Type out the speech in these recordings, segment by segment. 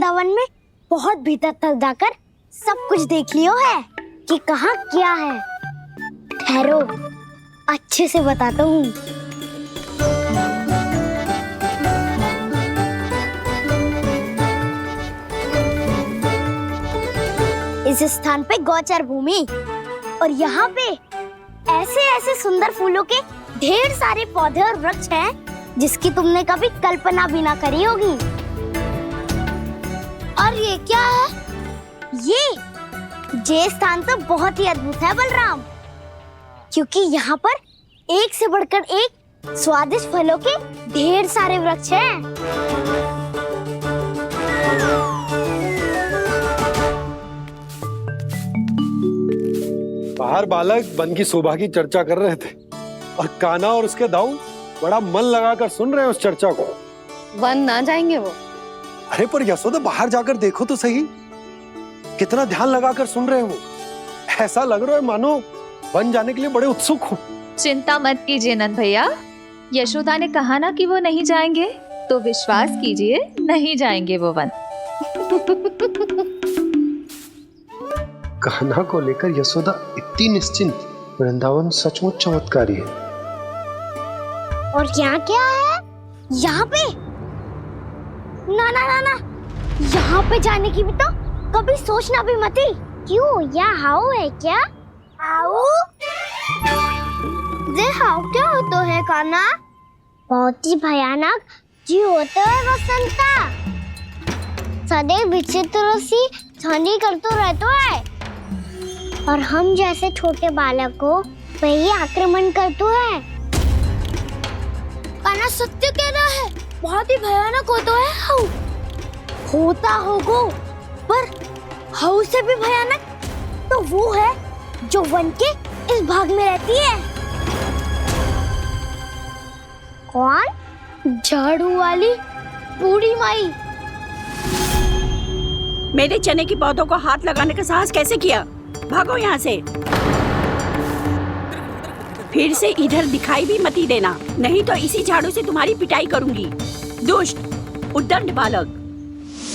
वृंदावन में बहुत भीतर तक जाकर सब कुछ देख लियो है कि कहाँ क्या है। ठहरो, अच्छे से बताता हूँ। इस स्थान पे गौचर भूमि और यहाँ पे ऐसे ऐसे सुंदर फूलों के ढेर सारे पौधे और वृक्ष हैं जिसकी तुमने कभी कल्पना भी ना करी होगी। और ये क्या है? ये स्थान तो बहुत ही अद्भुत है बलराम, क्योंकि यहाँ पर एक से बढ़कर एक स्वादिष्ट फलों के ढेर सारे वृक्ष हैं। बाहर बालक वन की शोभा की चर्चा कर रहे थे और कान्हा और उसके दाऊ बड़ा मन लगाकर सुन रहे हैं उस चर्चा को। वन ना जाएंगे वो? अरे पर यशोदा, बाहर जाकर देखो तो सही, कितना ध्यान लगाकर सुन रहे हो। ऐसा लग रहा है मानो वन जाने के लिए बड़े उत्सुक हो। चिंता मत कीजिए नंद भैया, यशोदा ने कहा ना कि वो नहीं जाएंगे, तो विश्वास कीजिए नहीं जाएंगे वो वन। कान्हा को लेकर यशोदा इतनी निश्चिंत, वृंदावन सचमुच चमत्कारी है। और यहाँ क्या है? यहाँ पे ना ना ना ना, यहाँ पे जाने की भी तो कभी सोचना भी मत ही। क्यों, यहाँ हाउ है क्या? हाउ? ये हाउ क्या होता है कान्हा? बहुत ही भयानक जी होता है वसंता। सदैव विचित्र सी ध्वनि करते रहता है और हम जैसे छोटे बालक को वही आक्रमण करते हैं। कान्हा सत्य कह रहा है, बहुत ही भयानक होता है हाउ। होता होगा, पर हाउ से भी भयानक तो वो है जो वन के इस भाग में रहती है। कौन? झाड़ू वाली बूढ़ी माई। मेरे चने की पौधों को हाथ लगाने का साहस कैसे किया? भागो यहाँ से। फिर से इधर दिखाई भी मत ही देना, नहीं तो इसी झाड़ू से तुम्हारी पिटाई करूंगी। दुष्ट उद्दंड बालक।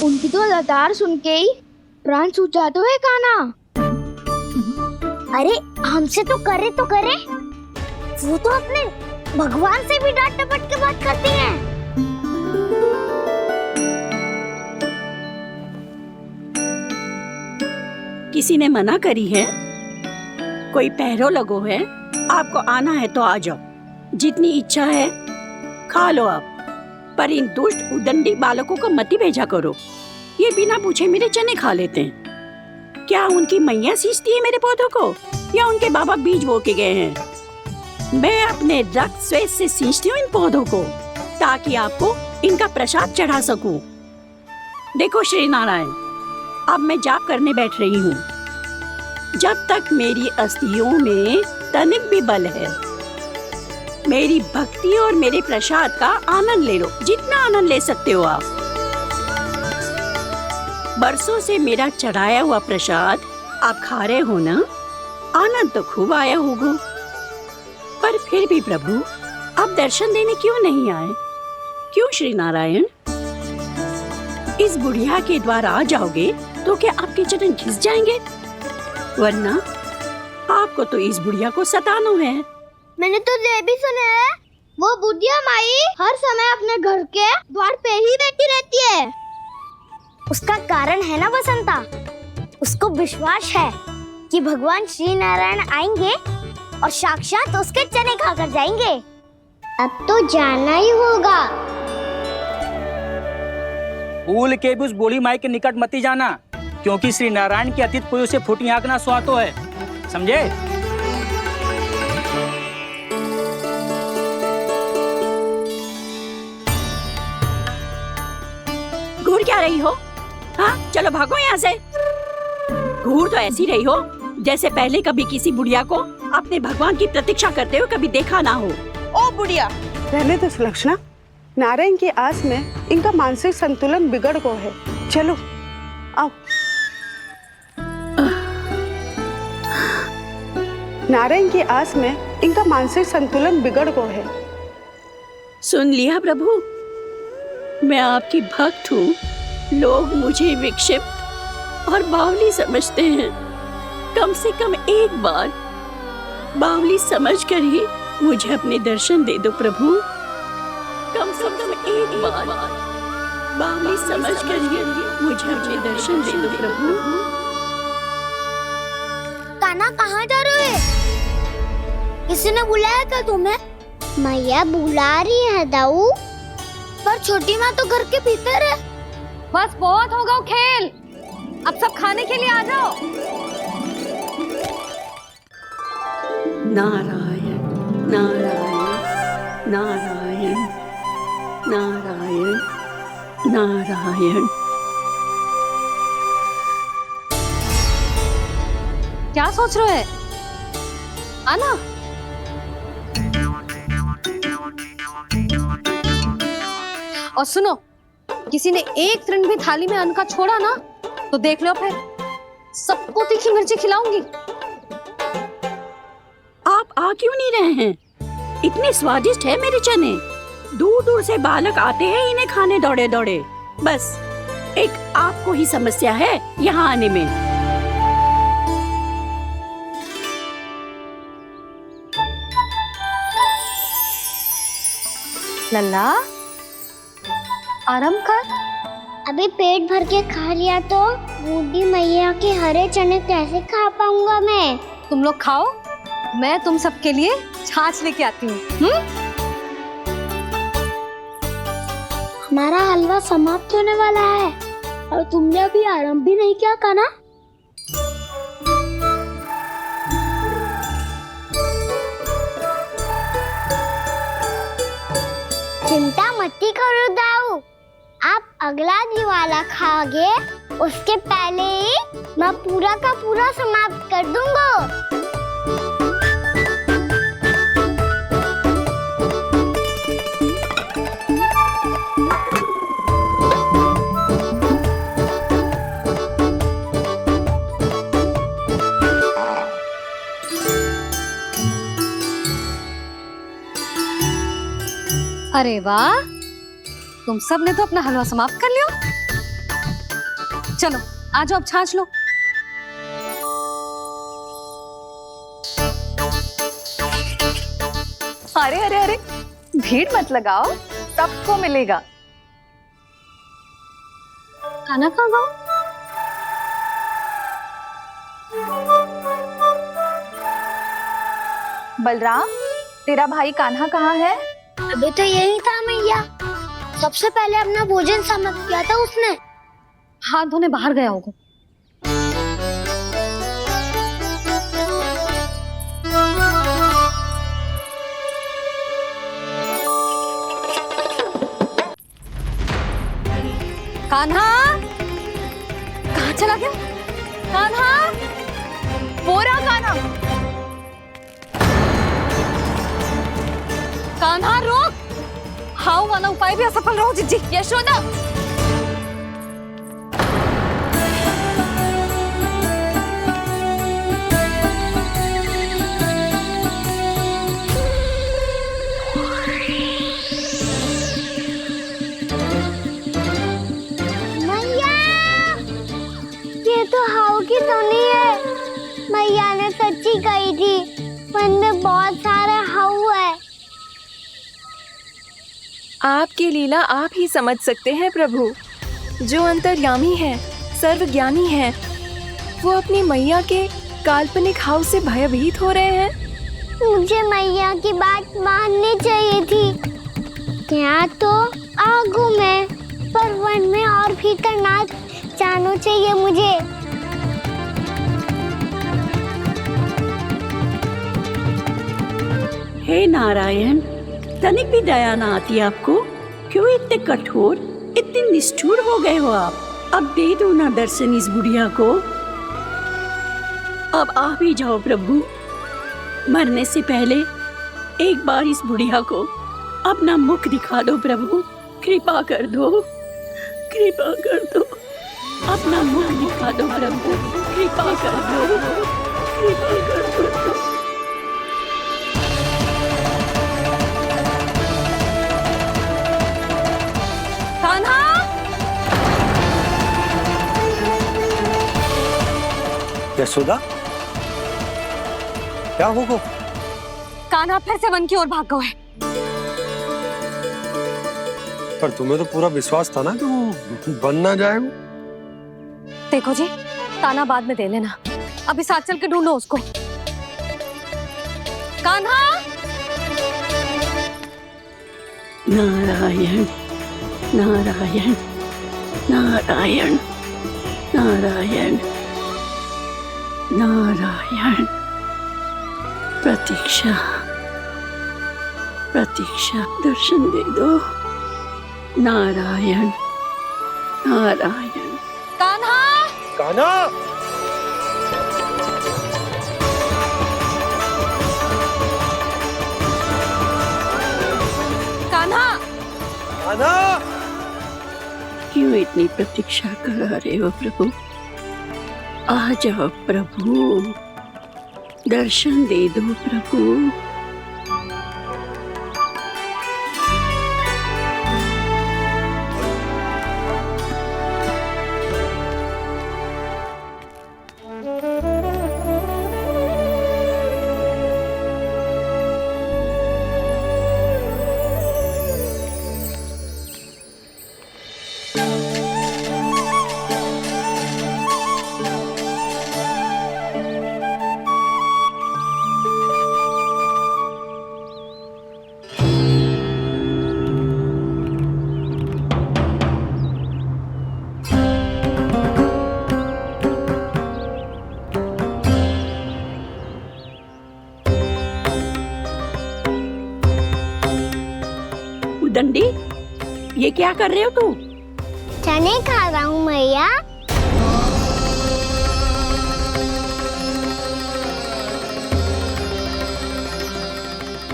उनकी तो लतार सुन के ही प्राण सूझ जाते हैं कान्हा। अरे हमसे तो करे, वो तो अपने भगवान से भी डांट डपट के बात करती हैं। किसी ने मना करी है? कोई पैरों लगो है? आपको आना है तो आ जाओ, जितनी इच्छा है खा लो आप, पर इन दुष्ट उद्दंडी बालकों को मत ही भेजा करो। ये बिना पूछे मेरे चने खा लेते हैं। क्या उनकी मैया सींचती है मेरे पौधों को, या उनके बाबा बीज बो के गए हैं? मैं अपने रक्त स्वेद से सींचती हूँ इन पौधों को, ताकि आपको इनका प्रसाद चढ़ा सकूं। देखो श्री नारायण, अब मैं जाप करने बैठ रही हूँ। जब तक मेरी अस्थियों में तनिक भी बल है, मेरी भक्ति और मेरे प्रसाद का आनंद ले लो, जितना आनंद ले सकते हो आप। बरसों से मेरा चढ़ाया हुआ प्रसाद आप खा रहे हो ना, आनंद तो खूब आया होगा। पर फिर भी प्रभु, आप दर्शन देने क्यों नहीं आए? क्यों श्री नारायण? इस बुढ़िया के द्वार आ जाओगे तो क्या आपके चरण घिस जाएंगे? वरना आपको तो इस बुढ़िया को सताना है। मैंने तो ये भी सुना है, वो बुढ़िया माई हर समय अपने घर के द्वार पे ही बैठी रहती है। उसका कारण है ना बसंता, उसको विश्वास है कि भगवान श्री नारायण आएंगे और साक्षात उसके चने खाकर जाएंगे। अब तो जाना ही होगा। भूल के भी उस बूढ़ी माई के निकट मत जाना, क्योंकि श्री नारायण के अतीत पुरुष से फूटी आंकना स्वातो है, समझे? घूर क्या रही हो? हाँ, चलो भागो यहाँ से। घूर तो ऐसी रही हो जैसे पहले कभी किसी बुढ़िया को अपने भगवान की प्रतीक्षा करते हुए कभी देखा ना हो। ओ बुढ़िया, रहने दो सुलक्षणा। नारायण की आस में इनका मानसिक संतुलन बिगड़ गया है। चलो आओ। नारायण की आस में इनका मानसिक संतुलन बिगड़ गया है। सुन लिया प्रभु, मैं आपकी भक्त हूँ, लोग मुझे विक्षिप्त और बावली समझते हैं। कम से कम एक बार बावली समझकर ही मुझे अपने दर्शन दे दो प्रभु। कम से कम एक बार बावली समझकर ही मुझे अपने दर्शन दे दो प्रभु। कान्हा कहाँ जा रहे हो? किसी ने बुलाया क्या तुम्हें? मैया बुला रही है दाऊ, पर छोटी माँ तो घर के भीतर है। बस बहुत होगा वो खेल, अब सब खाने के लिए आ जाओ। नारायण नारायण नारायण नारायण नारायण। क्या सोच रहे हो? आना। और सुनो, किसी ने एक तृण भी थाली में अन्न का छोड़ा ना तो देख लो, फिर सबको तीखी मिर्ची खिलाऊंगी। आप आ क्यों नहीं रहे हैं? इतने स्वादिष्ट है मेरे चने। दूर दूर से बालक आते हैं इन्हें खाने दौड़े दौड़े। बस एक आपको ही समस्या है यहाँ आने में। लल्ला, आराम कर। अभी पेट भर के खा लिया तो बूढ़ी मैया के हरे चने कैसे खा पाऊंगा मैं? तुम लोग खाओ, मैं तुम सबके लिए छाछ लेके आती हूँ। हमारा हलवा समाप्त होने वाला है और तुमने अभी आराम भी नहीं किया कान्हा। चिंता मत करो दाऊ, आप अगला दिवाला खाओगे उसके पहले ही मैं पूरा का पूरा समाप्त कर दूंगा। अरे वाह, तुम सब ने तो अपना हलवा समाप्त कर लिया। चलो आ जाओ, अब छाछ लो। अरे अरे अरे, भीड़ मत लगाओ, सबको मिलेगा। खाना खा जाओ। बलराम, तेरा भाई कान्हा कहाँ है? अभी तो यही था मैया, सबसे पहले अपना भोजन समाप्त किया था उसने। हाथ धोने बाहर गया होगा। कान्हा कहाँ चला गया? कान्हा, बोरा कान्हा, कान्हा रोक। हाउ वाला उपाय भी असफल रहो जिज्जी। यशोदा, मैया, ये तो हाउ की धुनी है। मैया ने सच्ची कही थी, मन में बहुत सारे हाउ है। आपकी लीला आप ही समझ सकते हैं प्रभु। जो अंतर्यामी है, सर्वज्ञानी है, वो अपनी मैया के काल्पनिक हाव से भयभीत हो रहे हैं। मुझे मैया की बात माननी चाहिए थी। यहाँ तो आगू में, पर वन में और भीतर ना जाना चाहिए मुझे। हे नारायण, तनिक भी दया ना आती आपको? क्यों इतने कठोर, इतने निष्ठुर हो गए हो आप? अब दे दो ना दर्शन इस बुढ़िया को। अब आ भी जाओ प्रभु। मरने से पहले एक बार इस बुढ़िया को अपना मुख दिखा दो प्रभु। कृपा कर दो, कृपा कर दो, अपना मुख दिखा दो प्रभु। कृपा कर दो, कृपा कर दो। कान्हा, यशोदा, क्या होगा? कान्हा फिर से वन की ओर भाग गए। पर तुम्हें तो पूरा विश्वास था ना कि वो बन ना जाए। देखो जी, ताना बाद में दे लेना, अभी साथ चल के ढूंढो उसको। कान्हा! नारायण नारायण नारायण नारायण नारायण। प्रतीक्षा प्रतीक्षा, दर्शन दे दो। नारायण नारायण। कान्हा! कान्हा! कान्हा! कान्हा! क्यों इतनी प्रतीक्षा करा रहे हो प्रभु? आ जाओ प्रभु, दर्शन दे दो प्रभु। दंडी, ये क्या कर रहे हो तू? चने खा रहा हूँ मैया।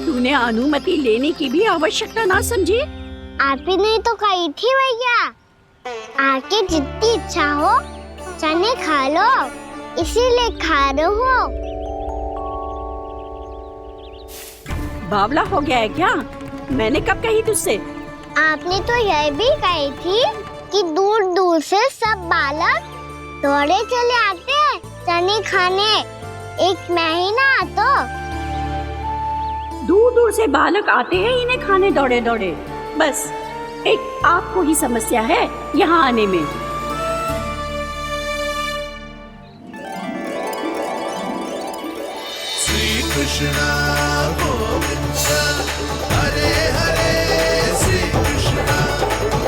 तूने अनुमति लेने की भी आवश्यकता ना समझी? आप ही नहीं तो कही थी भैया, आके जितनी इच्छा हो चने खा लो, इसीलिए खा रहे हो। बावला हो गया है क्या? मैंने कब कही तुझसे? आपने तो यह भी कही थी कि दूर दूर से सब बालक दौड़े चले आते हैं चने खाने, एक महीना तो दूर दूर से बालक आते हैं इन्हें खाने दौड़े दौड़े। बस एक आपको ही समस्या है यहाँ आने में। श्री कृष्णा गोविंद हरे हरे, श्री कृष्णा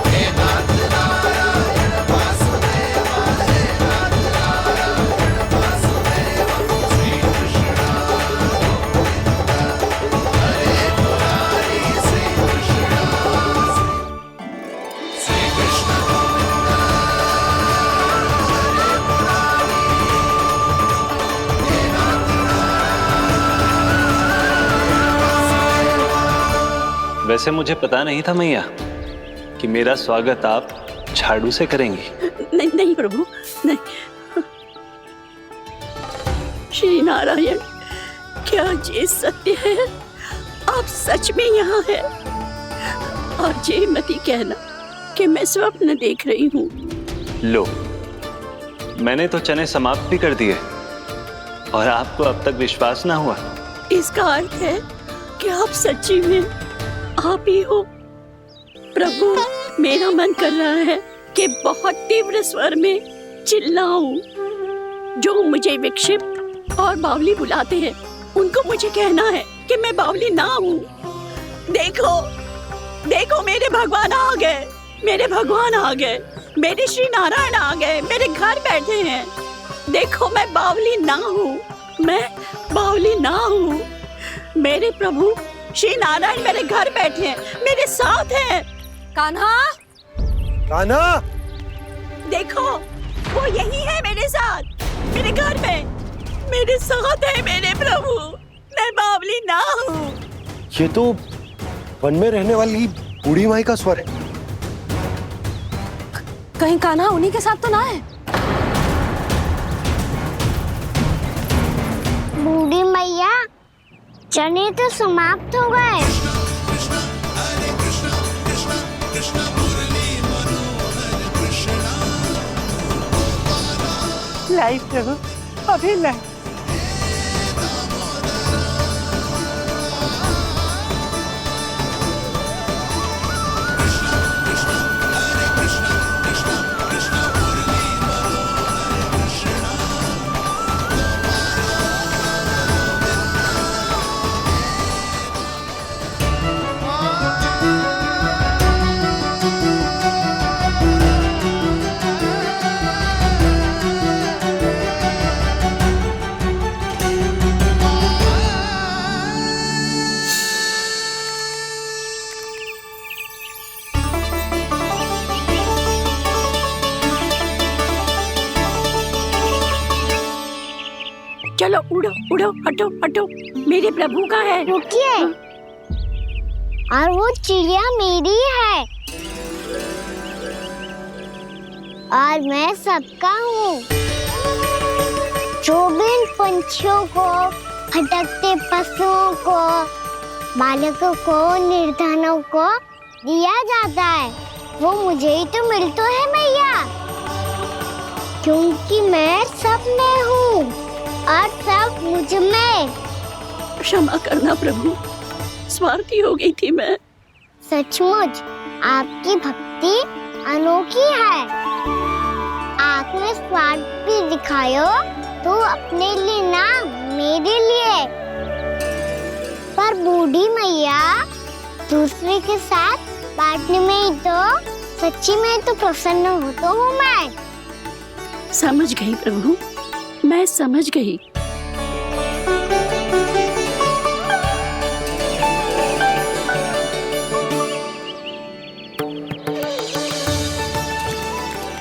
हे नाथ नारायण वासुदेवा, हे नाथ नारायण वासुदेवा। श्री कृष्णा गोविंद हरे मुरारी, श्री कृष्णा श्री कृष्ण गोविंद हरे मुरारी, हे नाथ वैसे मुझे पता नहीं था मैया कि मेरा स्वागत आप झाड़ू से करेंगी। नहीं नहीं प्रभु, नहीं। श्री नारायण, क्या ये सत्य है? आप सच में यहाँ हैं? और ये मत ही कहना कि मैं स्वप्न देख रही हूँ। लो, मैंने तो चने समाप्त भी कर दिए और आपको अब तक विश्वास ना हुआ। इसका अर्थ है कि आप सच्ची में आप ही हो। प्रभु, मेरा मन कर रहा है कि बहुत तीव्र स्वर में चिल्लाऊं। जो मुझे विक्षिप्त और बावली बुलाते हैं उनको मुझे कहना है कि मैं बावली ना हूँ। देखो देखो, मेरे भगवान आ गए, मेरे भगवान आ गए, मेरे श्री नारायण आ गए, मेरे घर बैठे हैं। देखो, मैं बावली ना हूँ, मैं बावली ना हूँ। मेरे प्रभु श्री नारायण मेरे घर बैठे हैं, मेरे साथ हैं। कान्हा! कान्हा! देखो, वो यही है मेरे साथ, मेरे घर में, मेरे साथ है मेरे प्रभु। मैं बावली ना हूँ। ये तो वन में रहने वाली बूढ़ी माई का स्वर है। कहीं कान्हा उन्हीं के साथ तो ना है? बूढ़ी मैया, चने तो समाप्त हो गए। लाई प्रभु, अभी नहीं। चलो उड़ो उड़ो, हटो हटो, मेरे प्रभु का है। रुकिए, और वो चिड़िया मेरी है और मैं सबका हूँ। जो भी इन पंछियों को, भटकते पशुओं को, बालकों को, निर्धनों को दिया जाता है, वो मुझे ही तो मिलता है मैया, क्योंकि मैं सब में हूँ और सब मुझ में। क्षमा करना प्रभु, स्वार्थी हो गई थी मैं। सचमुच आपकी भक्ति अनोखी है। आपने स्वार्थ भी दिखायो तो अपने लिए ना, मेरे लिए। पर बूढ़ी मैया दूसरे के साथ बांटने में ही तो सच्ची में तो प्रसन्न होता हूँ मैं। समझ गई प्रभु, मैं समझ गई।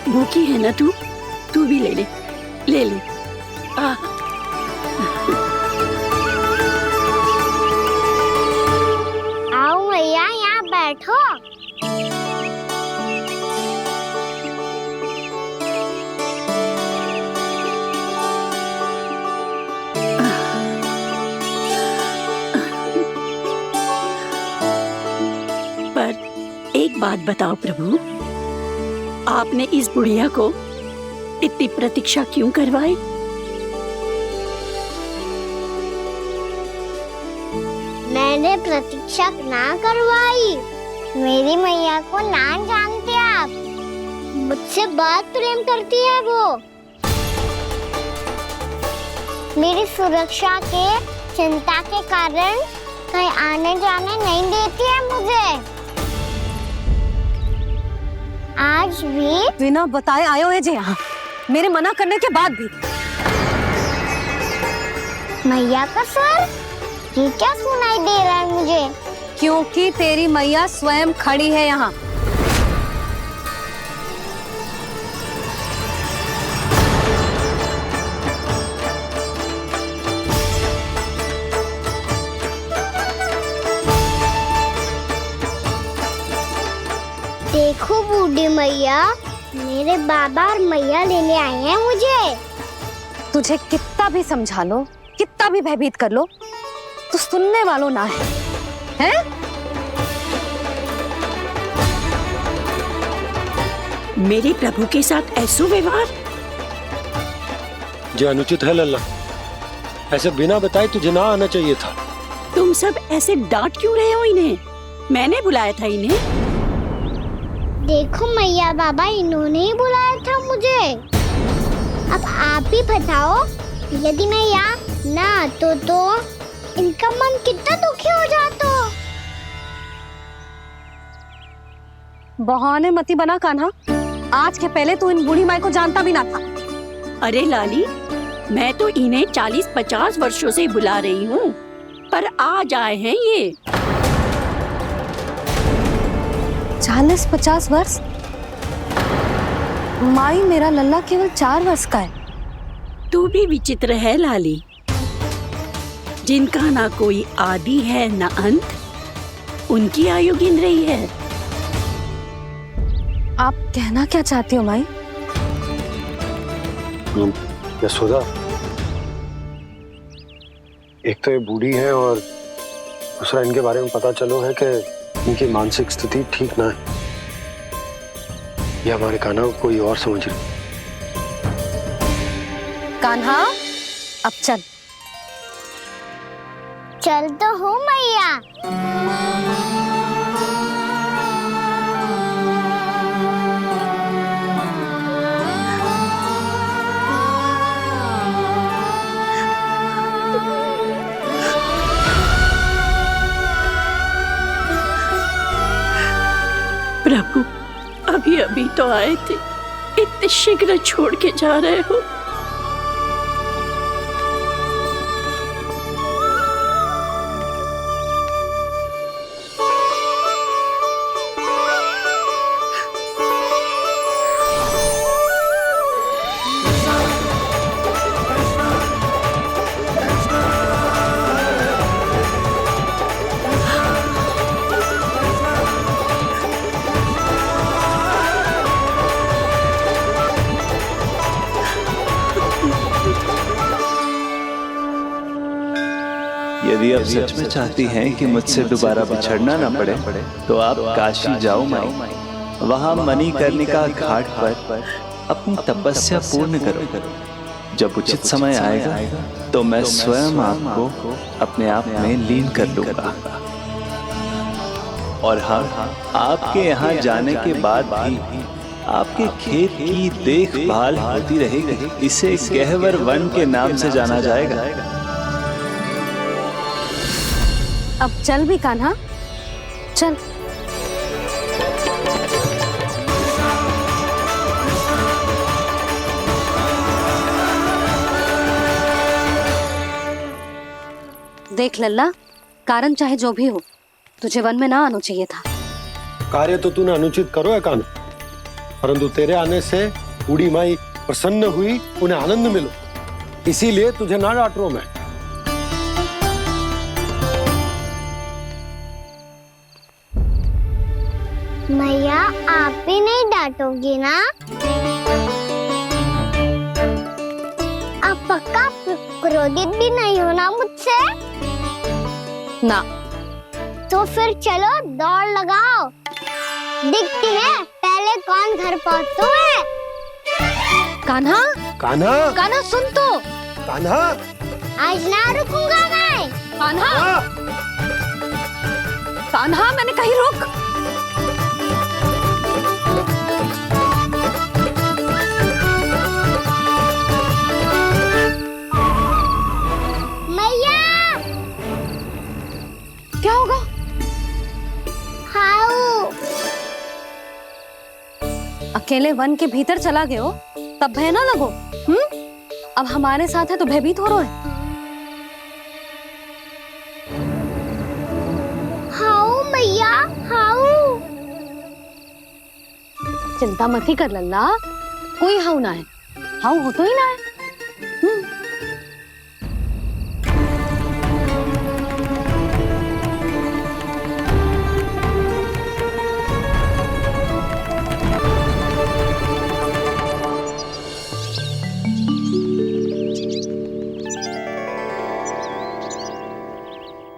भूखी है ना तू भी ले ले, ले ले। आओ मैया, यहाँ बैठो। पर एक बात बताओ प्रभु, आपने इस बुढ़िया को इतनी प्रतीक्षा क्यों करवाई? मैंने प्रतीक्षा ना करवाई। मेरी मैया को ना जानते आप, मुझसे बहुत प्रेम करती है वो। मेरी सुरक्षा के चिंता के कारण कहीं आने जाने नहीं देती है मुझे। आज भी बिना बताए आए हुए जे यहाँ, मेरे मना करने के बाद भी। मैया का स्वर, ये क्या सुनाई दे रहा है मुझे? क्योंकि तेरी मैया स्वयं खड़ी है यहाँ। देखो बूढ़ी मैया, मेरे बाबा और मैया लेने आए हैं मुझे। तुझे कितना भी समझा लो, कितना भी भयभीत कर लो, तो सुनने वालों ना है, हैं? मेरे प्रभु के साथ ऐसा व्यवहार जो अनुचित है लल्ला। ऐसे बिना बताए तुझे ना आना चाहिए था। तुम सब ऐसे डांट क्यों रहे हो इन्हें? मैंने बुलाया था इन्हें। देखो मैया बाबा, इन्होंने ही बुलाया था मुझे। अब आप ही बताओ, यदि मैं यहाँ ना आतो तो इनका मन कितना दुखी हो जाता। बहाने मती बना कान्हा, आज के पहले तू इन बूढ़ी माई को जानता भी ना था। अरे लाली, मैं तो इन्हें 40-50 वर्षों से बुला रही हूँ, पर आज आए हैं ये। 40-50 वर्ष? माई, मेरा लल्ला केवल 4 वर्ष का है। तू भी विचित्र है लाली, जिनका ना कोई आदि है ना अंत, उनकी आयु गिन रही है। आप कहना क्या चाहती हो माई? यशोदा, एक तो ये बूढ़ी है और दूसरा इनके बारे में पता चलो है कि इनकी मानसिक स्थिति ठीक ना है। ये हमारे कान्हा को कोई और समझ रही। कान्हा, अब चल। चल तो हूँ मैया। प्रभु, अभी अभी तो आए थे, इतने शीघ्र छोड़ के जा रहे हो। यदि आप सच में चाहती हैं कि मुझसे दोबारा बिछड़ना ना पड़े तो आप काशी जाओ माई। वहां मणिकर्णिका घाट पर अपनी तपस्या पूर्ण करो। जब उचित समय आएगा तो मैं स्वयं आपको अपने आप में लीन कर लूंगा। और हाँ, आपके यहाँ जाने के बाद भी आपके खेत की देखभाल होती रहेगी। इसे गहवर वन के नाम से जाना जाएगा। अब चल भी कान्हा, चल। देख लल्ला, कारण चाहे जो भी हो, तुझे वन में ना आना चाहिए था। कार्य तो तूने अनुचित करो है कान्हा, परंतु तेरे आने से बूढ़ी माई प्रसन्न हुई, उन्हें आनंद मिलो, इसीलिए तुझे ना डांट रहा हूं मैं। मैया, आप भी नहीं डांटोगी ना? आप पक्का क्रोधित भी नहीं हो ना मुझसे? ना। तो फिर चलो दौड़ लगाओ, दिखती है पहले कौन घर पहुंचता है। कान्हा, कान्हा, कान्हा सुन तो। कान्हा, आज ना रुकूंगा मैं। कान्हा, कान्हा, मैंने कही रुक। क्या होगा? हाउ अकेले वन के भीतर चला गए हो, तब भय ना लगो। अब हमारे साथ है तो भयभीत हो रहे हैं। हाउ मैया, हाउ। चिंता मत ही कर लल्ला, कोई हाउ ना है। हाउ हो तो ही ना है।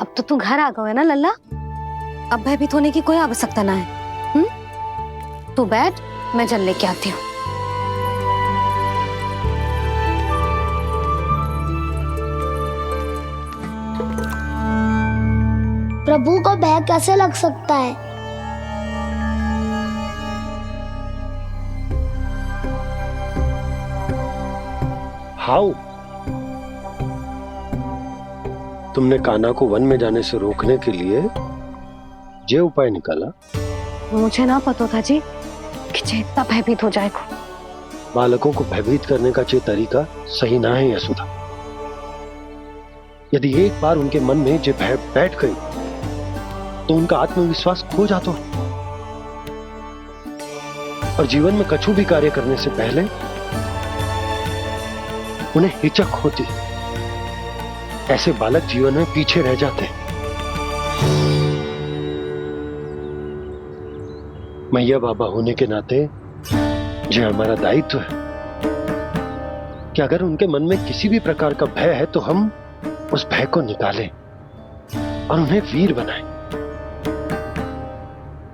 अब तो तू घर आ गया है ना लल्ला, अब भयभीत होने की कोई आवश्यकता ना है। तू बैठ, मैं जल लेके आती हूँ। प्रभु को भय कैसे लग सकता है? हाउ, तुमने कान्हा को वन में जाने से रोकने के लिए ये उपाय निकाला? मुझे ना पता था जी कि इतना भयभीत हो जाएगा। बालकों को भयभीत करने का ये तरीका सही ना है यशोदा। यदि एक बार उनके मन में ये भय बैठ गई तो उनका आत्मविश्वास खो जाता है और जीवन में कछु भी कार्य करने से पहले उन्हें हिचक होती। ऐसे बालक जीवन में पीछे रह जाते हैं। मैया बाबा होने के नाते ये हमारा दायित्व है कि अगर उनके मन में किसी भी प्रकार का भय है तो हम उस भय को निकालें और उन्हें वीर बनाएं,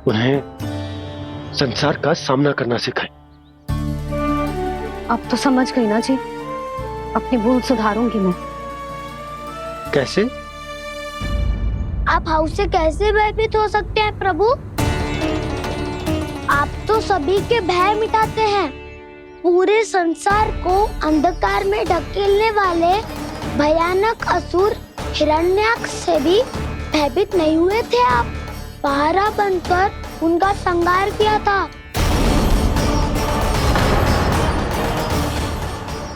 उन्हें संसार का सामना करना सिखाएं। अब तो समझ गई ना जी, अपनी भूल सुधारूंगी मैं। कैसे? आप हाउस से कैसे भयभीत हो सकते हैं प्रभु? आप तो सभी के भय मिटाते हैं। पूरे संसार को अंधकार में ढकेलने वाले भयानक असुर हिरण्याक्ष से भी भयभीत नहीं हुए थे आप। पहरा बनकर उनका संहार किया था।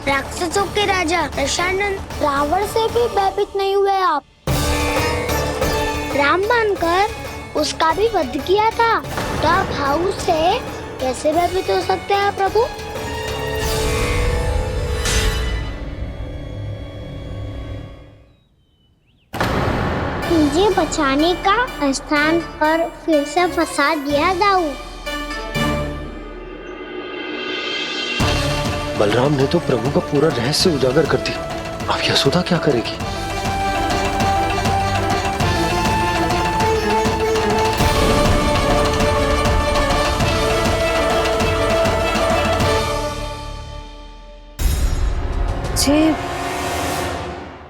राक्षसों के राजा दशानन रावण से भी भयभीत नहीं हुए आप। राम बनकर उसका भी वध किया था। तो आप हाउस से कैसे भयभीत हो सकते हैं प्रभु? मुझे बचाने का स्थान पर फिर से फंसा दिया दाऊ। बलराम ने तो प्रभु का पूरा रहस्य उजागर कर दी। अब यशोदा क्या करेगी?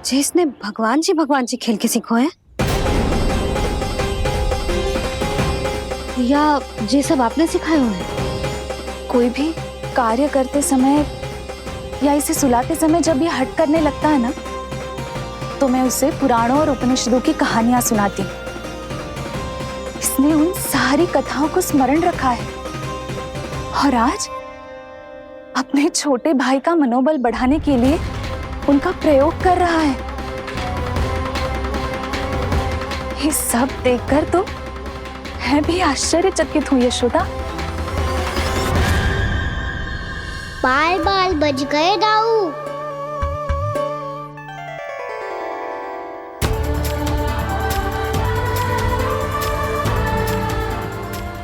जे इसने भगवान जी खेल के सीखो है, या ये सब आपने सिखाए हुए हैं? कोई भी कार्य करते समय या इसे सुलाते समय जब ये हट करने लगता है ना, तो मैं उसे पुराणों और उपनिषदों की कहानियां सुनाती। इसने उन सारी कथाओं को स्मरण रखा है और आज अपने छोटे भाई का मनोबल बढ़ाने के लिए उनका प्रयोग कर रहा है। ये सब देखकर तो मैं भी आश्चर्यचकित हूँ यशोदा। बाल बाल बज गए दाऊ।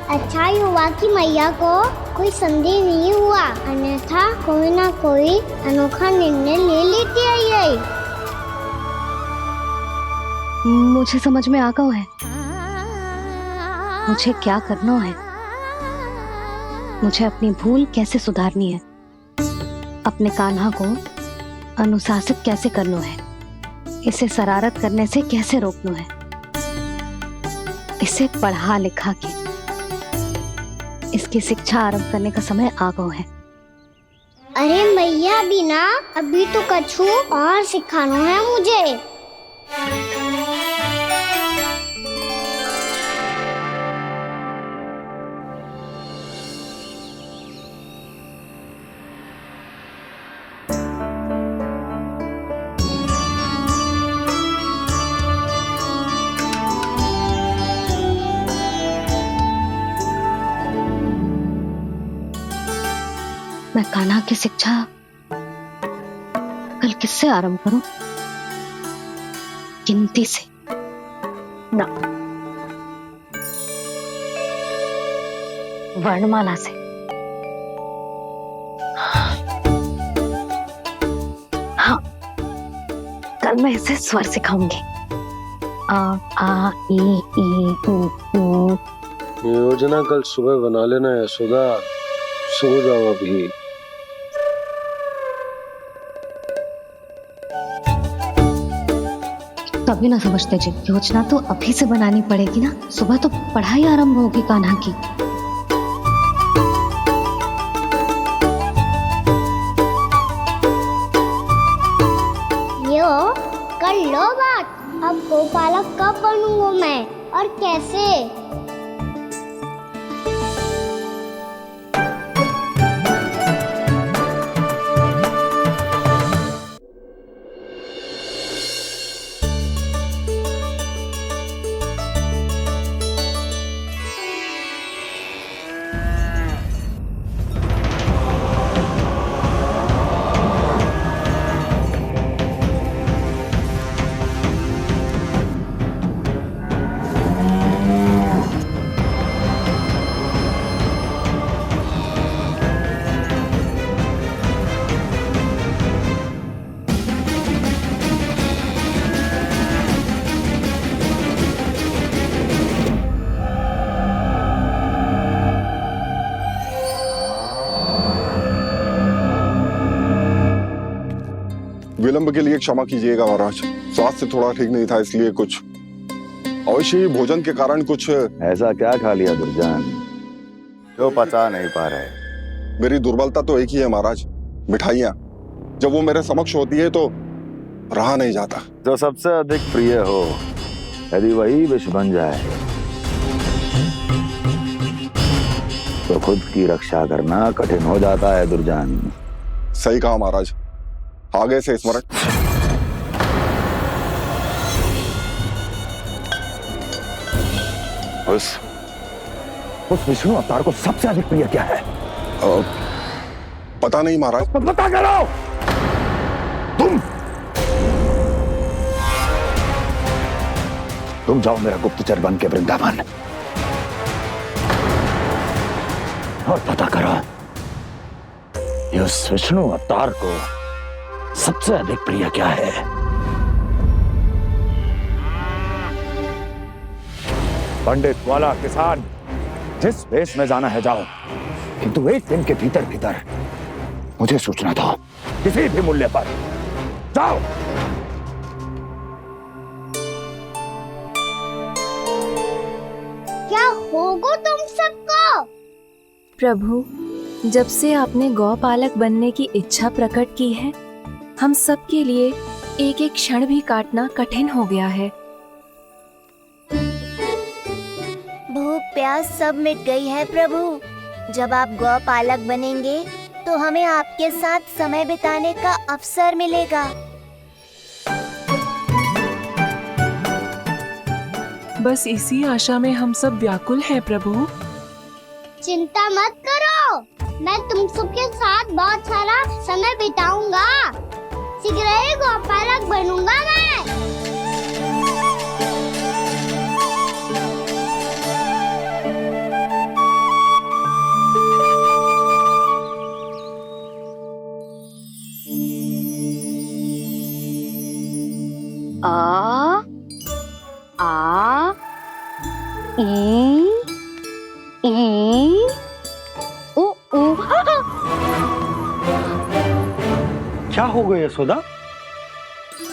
अच्छा ही हुआ कि मैया को कोई संदेह नहीं हुआ, अन्यथा कोई ना कोई अनोखा निर्णय ले लेती है ये। मुझे समझ में आ गया है मुझे क्या करना है। मुझे अपनी भूल कैसे सुधारनी है, अपने कान्हा को अनुशासित कैसे करना है, इसे शरारत करने से कैसे रोकना है, इसे पढ़ा लिखा के इसकी शिक्षा आरंभ करने का समय आ गया है। अरे मैया बिना अभी तो कछु और सिखाना है मुझे। मैं कान्हा की शिक्षा कल किससे आरंभ करूं? गिनती से ना, वर्णमाला से। हाँ, कल मैं इसे स्वर सिखाऊंगी। आ आ ई ई उ। योजना कल सुबह बना लेना यशोदा, सो जाओ अभी। कभी ना समझते जी, योजना तो अभी से बनानी पड़ेगी ना। सुबह तो पढ़ाई आरंभ होगी कान्हा की। यो कर लो बात। अब गोपालक कब बनूंगा मैं और कैसे? विलंब के लिए क्षमा कीजिएगा महाराज, स्वास्थ्य थोड़ा ठीक नहीं था इसलिए कुछ अवश्य ही भोजन के कारण कुछ। ऐसा क्या खा लिया दुर्जन जो पचा नहीं पा रहे? मेरी दुर्बलता तो एक ही है महाराज, मिठाइयाँ। जब वो मेरे समक्ष होती है तो रहा नहीं जाता। जो सबसे अधिक प्रिय हो यदि वही विष बन जाए तो खुद की रक्षा करना कठिन हो जाता है दुर्जन। सही कहा महाराज, आगे से स्मरण। उस विष्णु अवतार को सबसे अधिक प्रिय क्या है? पता नहीं महाराज। पता करो। तुम जाओ मेरा गुप्तचर बन के वृंदावन और पता करो उस विष्णु अवतार को सबसे अधिक प्रिय क्या है। पंडित वाला किसान जिस वेश में जाना है जाओ, किंतु एक दिन के भीतर भीतर मुझे सूचना दो, किसी भी मूल्य पर। जाओ। क्या होगा तुम सबको? प्रभु, जब से आपने गौपालक बनने की इच्छा प्रकट की है, हम सब के लिए एक एक क्षण भी काटना कठिन हो गया है। भूख प्यास सब मिट गई है प्रभु। जब आप गौपालक बनेंगे तो हमें आपके साथ समय बिताने का अवसर मिलेगा। बस इसी आशा में हम सब व्याकुल हैं प्रभु। चिंता मत करो, मैं तुम सबके साथ बहुत सारा समय बिताऊंगा। शीघ्र ही गौपालक बनूंगा मैं। आ आ ई ओ ओ। क्या हो गया यशोदा?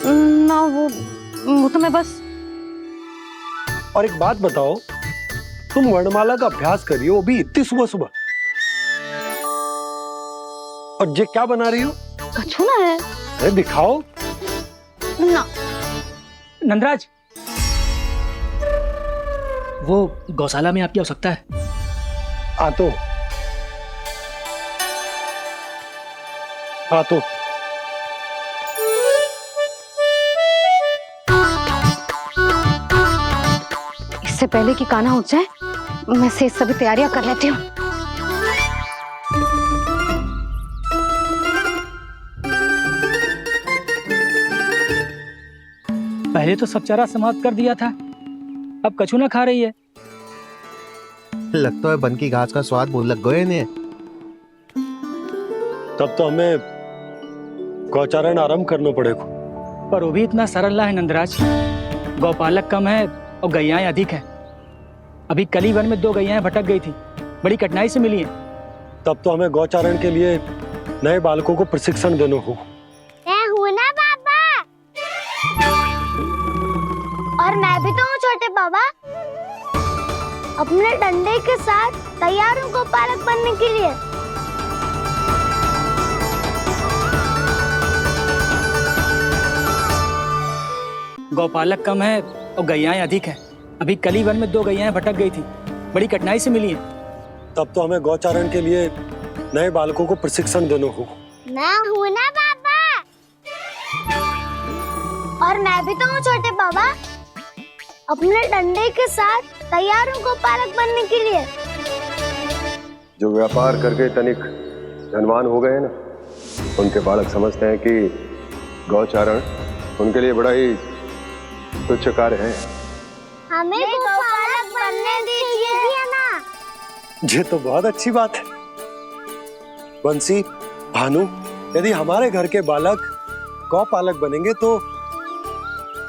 ना वो तो मैं बस। और एक बात बताओ, तुम वर्णमाला का अभ्यास कर रही हो अभी इतनी सुबह सुबह, और ये क्या बना रही हो? छूना है। अरे दिखाओ ना। नंदराज, वो गौशाला में आपकी आवश्यकता है। आ तो इससे पहले कि कान्हा उठ जाए, मैं से सभी तैयारियां कर लेती हूँ। पहले तो सब चारा समाप्त कर दिया था, अब कछू ना खा रही है। लगता है बन की घास का स्वाद भूल लग गए ने। तब तो हमें गौचारण आरंभ करना पड़ेगा। पर वो भी इतना सरल है नंदराज। गौपालक कम है और गैयाएं अधिक है। अभी कली वन में 2 गैयाएं भटक गई थी, बड़ी कठिनाई से मिली है। तब तो हमें गौचारण के लिए नए बालकों को प्रशिक्षण देना हो। मैं हूँ ना बाबा, और मैं भी तो हूँ छोटे बाबा। अपने डंडे के साथ तैयार हूँ गौपालक बनने के लिए। गौपालक कम है और गैयाएं अधिक है। अभी कली वन में 2 गैयाएं भटक गई थी, बड़ी कठिनाई से मिली है। तब तो हमें गौचारण के लिए नए बालकों को प्रशिक्षण देना हो। मैं हूँ ना बाबा, और मैं भी तो हूँ छोटे बाबा। अपने डंडे के साथ तैयार हूँ गौपालक बनने के लिए। जो व्यापार करके तनिक धनवान हो गए हैं ना, उनके बालक समझते हैं कि गौचारण उनके लिए बड़ा ही तुच्छ कार्य है। हमें गौपालक बनने दीजिए ना। ये तो बहुत अच्छी बात है। बंसी, भानु, यदि हमारे घर के बालक गौपालक बनेंगे तो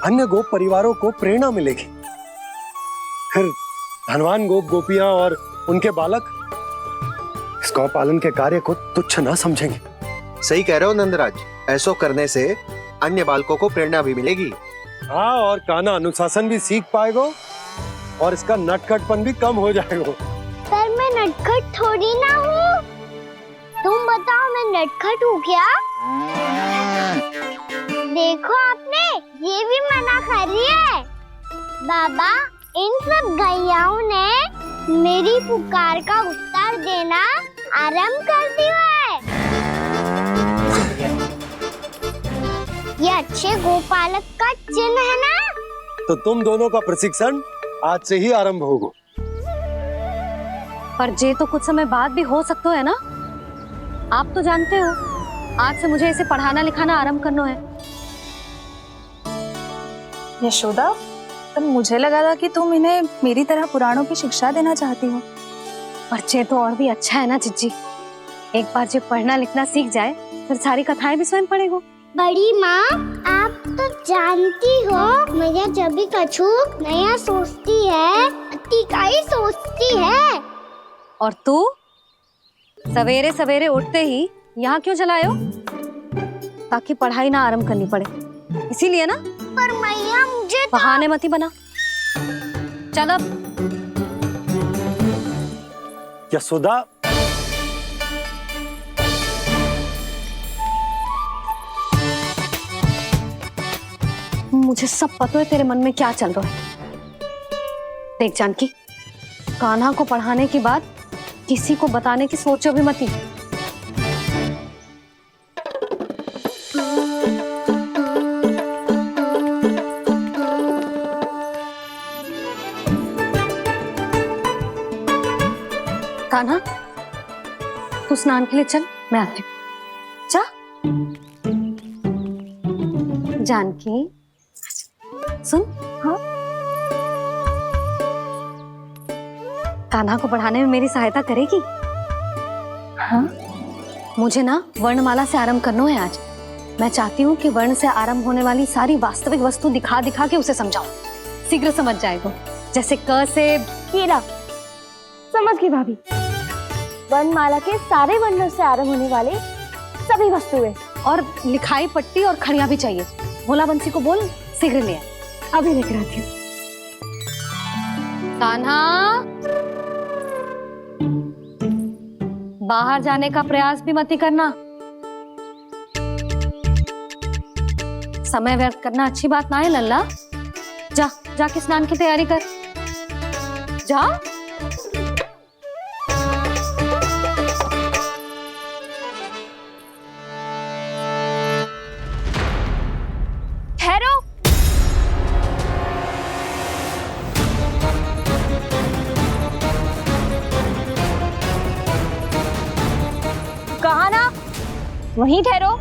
अन्य गोप परिवारों को प्रेरणा मिलेगी। फिर धनवान गोप गोपियां और उनके बालक इस गौ पालन के कार्य को तुच्छ ना समझेंगे। सही कह रहे हो नंदराज, ऐसो करने से अन्य बालकों को प्रेरणा भी मिलेगी। हाँ, और कान्हा अनुशासन भी सीख पाएगा और इसका नटखटपन भी कम हो जाएगा। पर मैं नटखट थोड़ी ना हूँ। तुम बताओ मैं नटखट हूँ क्या? देखो आपने ये भी मना कर रही है। बाबा, इन सब गैयाओं ने मेरी पुकार का उत्तर देना आरंभ कर दिया है। ये अच्छे गोपालक का चिन्ह है ना? तो तुम दोनों का प्रशिक्षण आज से ही आरंभ होगा। पर जे तो कुछ समय बाद भी हो सकता है ना। आप तो जानते हो आज से मुझे इसे पढ़ाना लिखाना आरंभ करना है। यशोदा, पर मुझे लगा था कि तुम इन्हें मेरी तरह पुराणों की शिक्षा देना चाहती हो। पर जे तो और भी अच्छा है ना जिज्जी। एक बार जो पढ़ना लिखना सीख जाए फिर सारी कथाएं भी स्वयं पढ़ेगा। बड़ी माँ, आप तो जानती हो मैया जब भी कछु नया सोचती है अतिकाई सोचती है। और तू सवेरे सवेरे उठते ही यहाँ क्यों चलायो? ताकि पढ़ाई ना आरंभ करनी पड़े, इसीलिए ना। पर मैया मुझे बहाने मत ही बना। चल अब। यशोदा, मुझे सब पता है तेरे मन में क्या चल रहा है। देख जानकी, कान्हा को पढ़ाने की बात किसी को बताने की सोचो भी मत ही। कान्हा, तू स्नान के लिए चल, मैं आती हूँ। जा। जानकी सुन। हाँ, कान्हा को पढ़ाने में मेरी सहायता करेगी? हाँ, मुझे ना वर्णमाला से आरंभ करना है आज। मैं चाहती हूँ कि वर्ण से आरंभ होने वाली सारी वास्तविक वस्तु दिखा दिखा के उसे समझाऊं। शीघ्र समझ जाएगा। जैसे क से कीड़ा। समझ गई भाभी। वर्णमाला के सारे वर्णों से आरंभ होने वाले सभी वस्तुएं। और लिखाई पट्टी और खड़िया भी चाहिए। भोला बंसी को बोल शीघ्र ले आए। अभी लेकर आती हूँ। कान्हा, बाहर जाने का प्रयास भी मत ही करना। समय व्यर्थ करना अच्छी बात ना है लल्ला। जा, जाके स्नान की तैयारी कर। जा। ठहरो। कहा ना, वहीं ठहरो।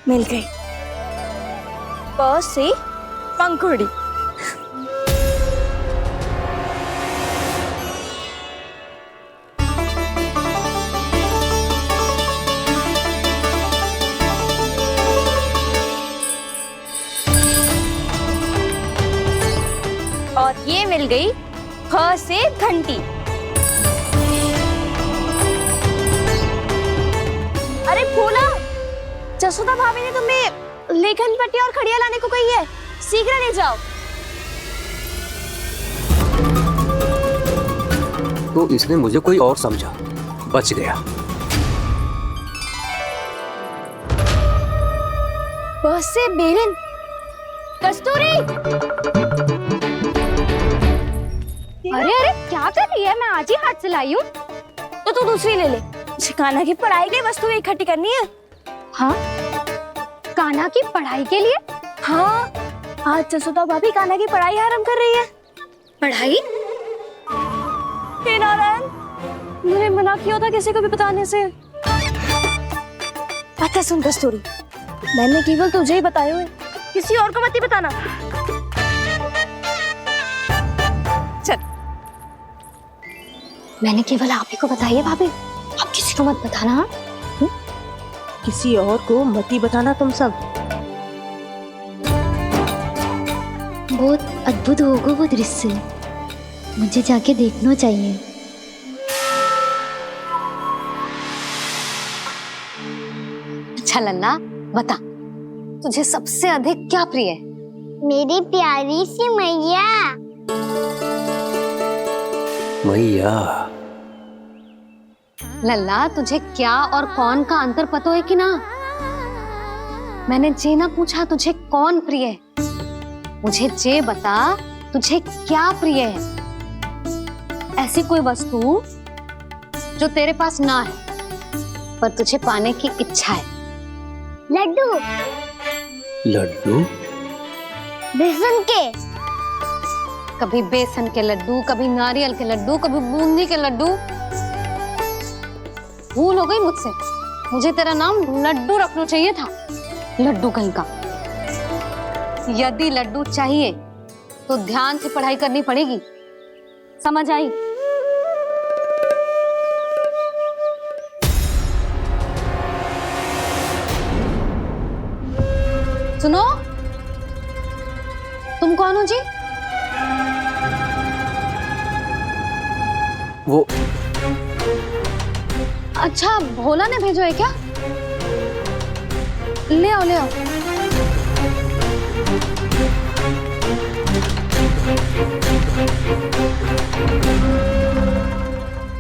मिल गई। प से पंखुड़ी। और ये मिल गई ख से घंटी। अरे फूला, जसोदा भाभी ने तुम्हें लेखन पट्टी और खड़िया लाने को कही है, शीघ्र ले जाओ। तो इसने मुझे कोई और समझा, बच गया। बस से बेलन। कस्तूरी। अरे अरे क्या कर रही है? मैं आज ही हाथ से लाई हूँ। तो तू दूसरी ले ले। कान्हा की पढ़ाई के लिए वस्तुएं इकट्ठी करनी है। हाँ, कान्हा की पढ़ाई के लिए? हाँ, आज जसोदा भाभी कान्हा की पढ़ाई आरंभ कर रही है। पढ़ाई? हे नारायण, मैंने मना किया था किसी को भी बताने से। अच्छा सुन कस्तूरी, मैंने केवल तुझे ही बताया है, किसी और को मत ही बताना। मैंने केवल आप ही को बताई है भाभी, आप किसी को मत बताना। हाँ? किसी और को मत ही बताना तुम सब। बहुत अद्भुत होगा वो दृश्य, मुझे जाके देखना चाहिए। अच्छा लल्ला, बता तुझे सबसे अधिक क्या प्रिय है? मेरी प्यारी सी मैया। मैया। लल्ला, तुझे क्या और कौन का अंतर पता है कि ना? मैंने जे ना पूछा तुझे कौन प्रिय है, मुझे जे बता तुझे क्या प्रिय है। ऐसी कोई वस्तु जो तेरे पास ना है पर तुझे पाने की इच्छा है। लड्डू। लड्डू? बेसन के। कभी बेसन के लड्डू, कभी नारियल के लड्डू, कभी बूंदी के लड्डू। भूल हो गई मुझसे, मुझे तेरा नाम लड्डू रखना चाहिए था। लड्डू कहीं का। यदि लड्डू चाहिए तो ध्यान से पढ़ाई करनी पड़ेगी, समझ आई? सुनो, तुम कौन हो जी? वो अच्छा, भोला ने भेजो है क्या? ले आओ ले आओ।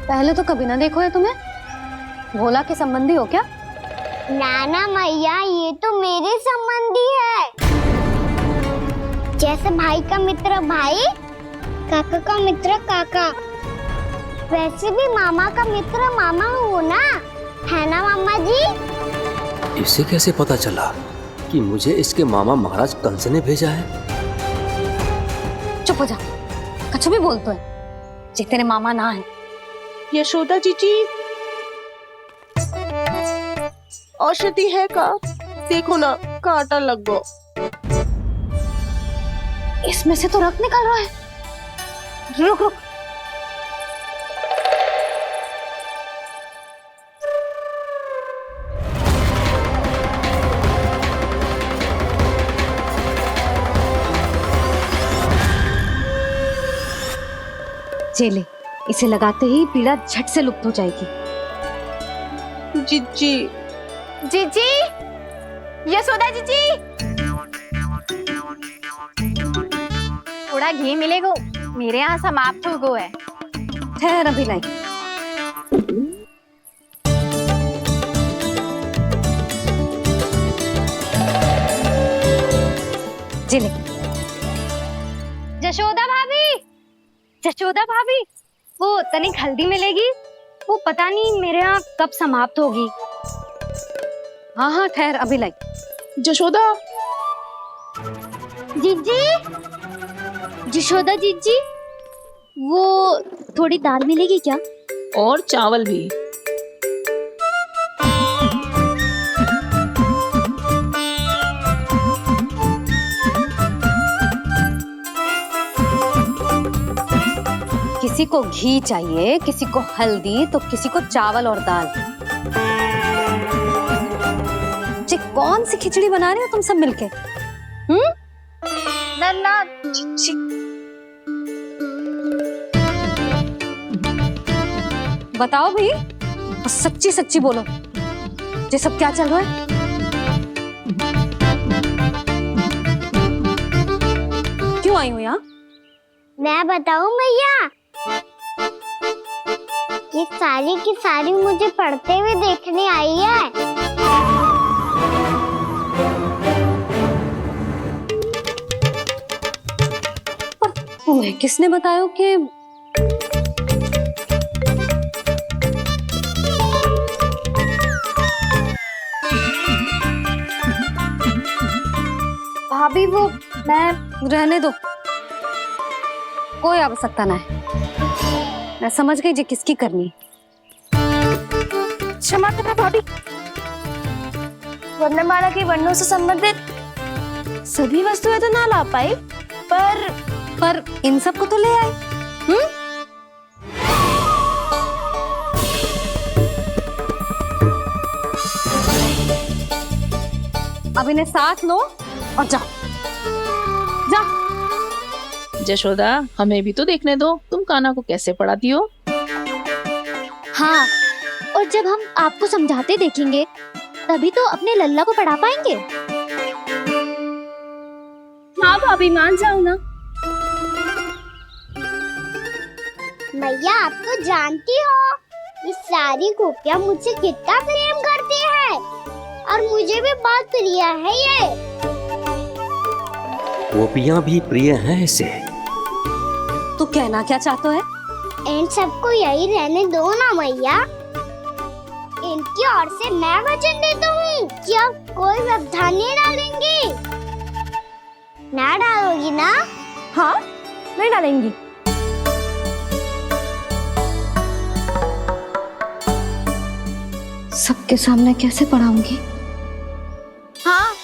पहले तो कभी ना देखो है तुम्हें। भोला के संबंधी हो क्या? नाना मैया, ये तो मेरे संबंधी है। जैसे भाई का मित्र भाई, काका का मित्र काका, वैसे भी मामा का मित्र मामा हो ना, है ना मामा जी? इसे कैसे पता चला कि मुझे इसके मामा महाराज कंस ने भेजा है? चुप हो जा, कछु भी बोलते है जे तेरे मामा ना है। यशोदा जीजी, औषधि है का? देखो ना, कांटा लग गो। इसमें से तो रक्त निकल रहा है। रुक रुक। चले, इसे लगाते ही पीड़ा झट से लुप्त हो जाएगी। जीजी, जीजी, यशोदा जीजी, थोड़ा घी मिलेगा? मेरे यहाँ समाप्त हो गया है। ठहर अभी लाई। जिले। जशोदा भाभी, जशोदा भाभी, वो तनिक हल्दी मिलेगी? वो पता नहीं मेरे यहाँ कब समाप्त होगी। हाँ हाँ ठहर अभी लाई। जशोदा। जीजी, जशोदा जीजी, वो थोड़ी दाल मिलेगी क्या? और चावल भी। किसी को घी चाहिए, किसी को हल्दी, तो किसी को चावल और दाल। जे कौन सी खिचड़ी बना रहे हो तुम सब मिलके? नन्ना, बताओ भाई, सच्ची सच्ची बोलो, ये सब क्या चल रहा है? क्यों आई हो यहाँ? मैं बताऊं भैया, ये सारी की सारी मुझे पढ़ते हुए देखने आई है। पर तुम्हें किसने बताया कि भाभी वो मैं रहने दो, कोई आवश्यकता ना है। मैं समझ गई जी किसकी करनी। क्षमा करना भाभी, वर्णमाला के वर्णों से संबंधित सभी वस्तुएं तो ना ला पाई, पर इन सब को तो ले आए। अब इन्हें साथ लो और जाओ। जा। जशोदा, हमें भी तो देखने दो तुम कान्हा को कैसे पढ़ाती हो। हाँ, और जब हम आपको समझाते देखेंगे तभी तो अपने लल्ला को पढ़ा पाएंगे। हाँ भाभी, मान जाओ ना। मैया, आप तो जानती हो ये सारी गोपियाँ मुझसे कितना प्रेम करती है और मुझे भी बहुत प्रिय है ये। गोपियाँ भी प्रिय हैं इसे। तू कहना क्या चाहता है? इन सबको यही रहने दो ना मैया। इनकी ओर से मैं वचन देता हूँ कि अब कोई व्यवधान नहीं डालेंगी। ना डालोगी ना? हाँ, नहीं डालेंगी। सबके सामने कैसे पढ़ाऊंगी? हाँ,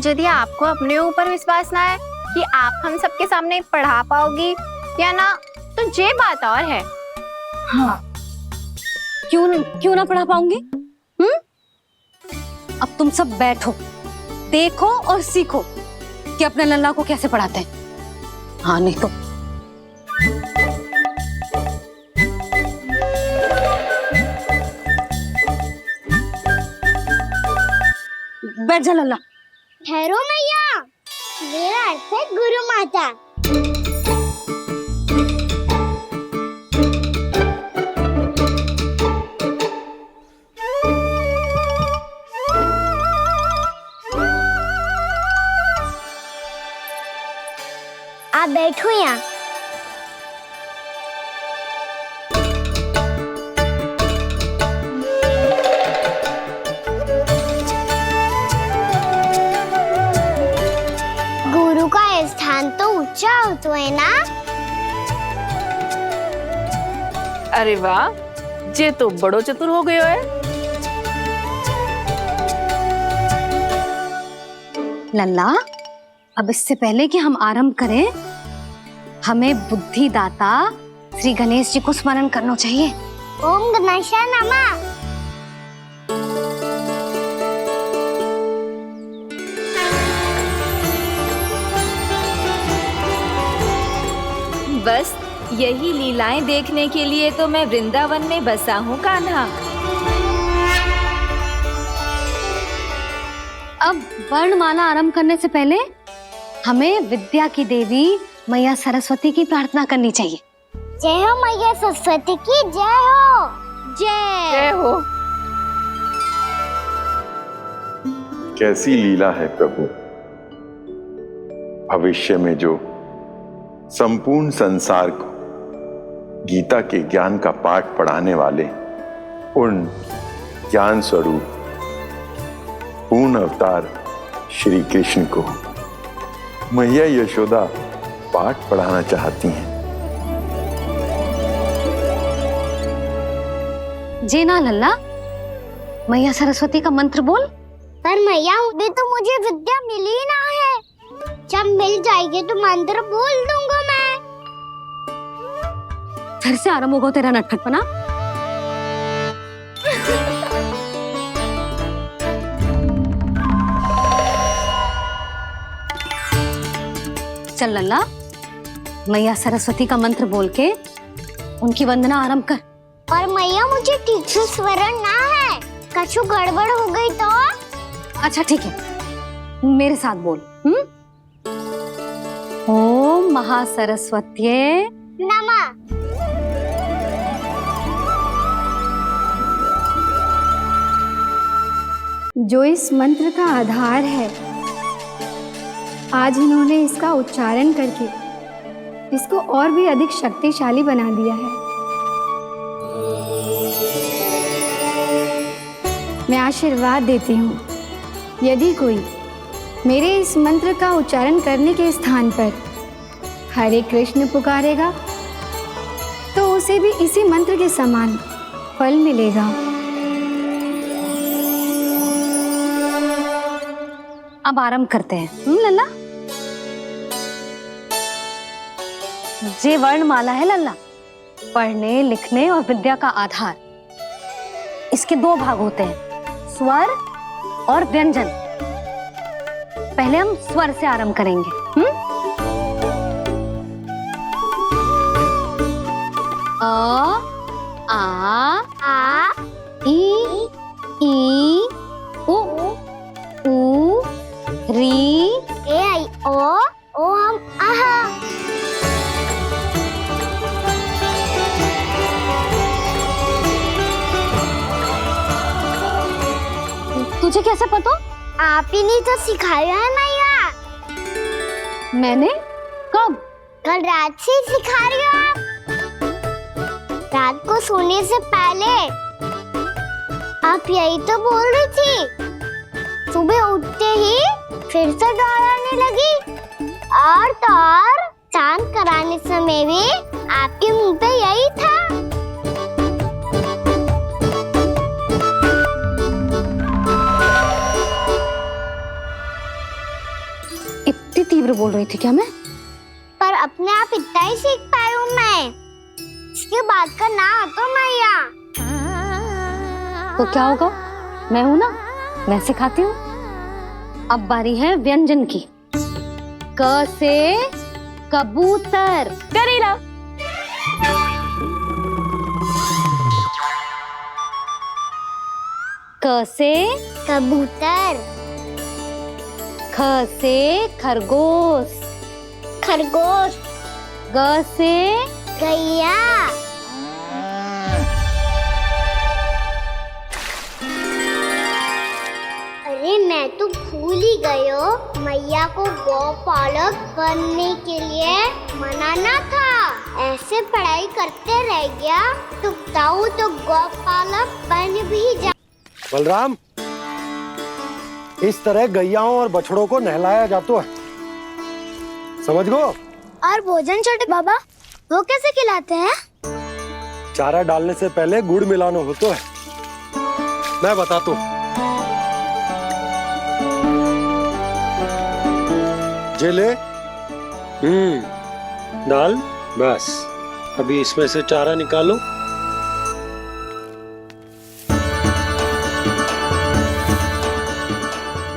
यदि आपको अपने ऊपर विश्वास ना है कि आप हम सबके सामने पढ़ा पाओगी या ना, तो ये बात और है। हाँ, क्यों ना पढ़ा पाऊंगी? अब तुम सब बैठो, देखो और सीखो कि अपने लल्ला को कैसे पढ़ाते हैं। हाँ, नहीं तो बैठ जा लल्ला। ठहरो मैया, मेरा अर्थ है गुरु माता। आप बैठो यहाँ। गुरु का स्थान तो ऊंचा होता है ना? अरे वाह, जे तो बड़ो चतुर हो गयो है। लल्ला, अब इससे पहले कि हम आरंभ करें, हमें बुद्धिदाता श्री गणेश जी को स्मरण करना चाहिए। ओम गणेशाय नमः। बस यही लीलाएं देखने के लिए तो मैं वृंदावन में बसा हूँ कान्हा। अब वर्णमाला आरंभ करने से पहले हमें विद्या की देवी मैया सरस्वती की प्रार्थना करनी चाहिए। जय हो मैया सरस्वती की, जय हो। जय हो। कैसी लीला है प्रभु। भविष्य में जो संपूर्ण संसार को गीता के ज्ञान का पाठ पढ़ाने वाले उन ज्ञान स्वरूप पूर्ण अवतार श्री कृष्ण को मैया यशोदा पाठ पढ़ाना चाहती हैं। जी ना लल्ला, मैया सरस्वती का मंत्र बोल। पर मैया, अभी तो मुझे विद्या मिली ना है। जब मिल जाएगी तो मंत्र बोल दूंगा मैं। फिर से आरंभ होगा तेरा नटखटपना। चल लल्ला, मैया सरस्वती का मंत्र बोल के उनकी वंदना आरंभ कर। पर मैया, मुझे ठीक से स्मरण ना है, कछु गड़बड़ हो गई तो? अच्छा ठीक है, मेरे साथ बोल। ओम महासरस्वत्यै नमः। जो इस मंत्र का आधार है, आज इन्होंने इसका उच्चारण करके इसको और भी अधिक शक्तिशाली बना दिया है। मैं आशीर्वाद देती हूँ, यदि कोई मेरे इस मंत्र का उच्चारण करने के स्थान पर हरे कृष्ण पुकारेगा तो उसे भी इसी मंत्र के समान फल मिलेगा। अब आरंभ करते हैं। लल्ला, ये वर्णमाला है लल्ला, पढ़ने लिखने और विद्या का आधार। इसके दो भाग होते हैं, स्वर और व्यंजन। पहले हम स्वर से आरंभ करेंगे। अ, आ, ई, उ, री, ए आई ओ हम आहा। तुझे कैसे पता? आप ही नहीं तो सिखाया है मैया। मैंने? कब? कल रात से सिखा रही हो आप। रात को सोने से पहले आप यही तो बोल रही थी। सुबह उठते ही फिर से डराने लगी, और तो और स्नान कराने समय भी आपके मुंह पे यही था। इतनी तीव्र बोल रही थी क्या मैं? पर अपने आप इतना ही सीख पाई हूँ मैं। इसके बाद का ना तो मैया। तो क्या होगा? मैं हूं ना, मैं सिखाती हूँ। अब बारी है व्यंजन की। क से कबूतर। करेला। क से कबूतर। ख से खरगोश। खरगोश। ग से गैया। अरे मैं तो भूल ही गई हूँ, मैया को गौपालक बनने के लिए मनाना था। ऐसे पढ़ाई करते रह गया तो बताऊँ तो गौपालक बन भी जा। बलराम, इस तरह गैयाओं और बछड़ों को नहलाया जाता है, समझ गो? और भोजन छोटे बाबा वो कैसे खिलाते हैं? चारा डालने से पहले गुड़ मिलाना होता है, मैं बताता हूँ। जे ले, डाल, बस। अभी इसमें से चारा निकालो।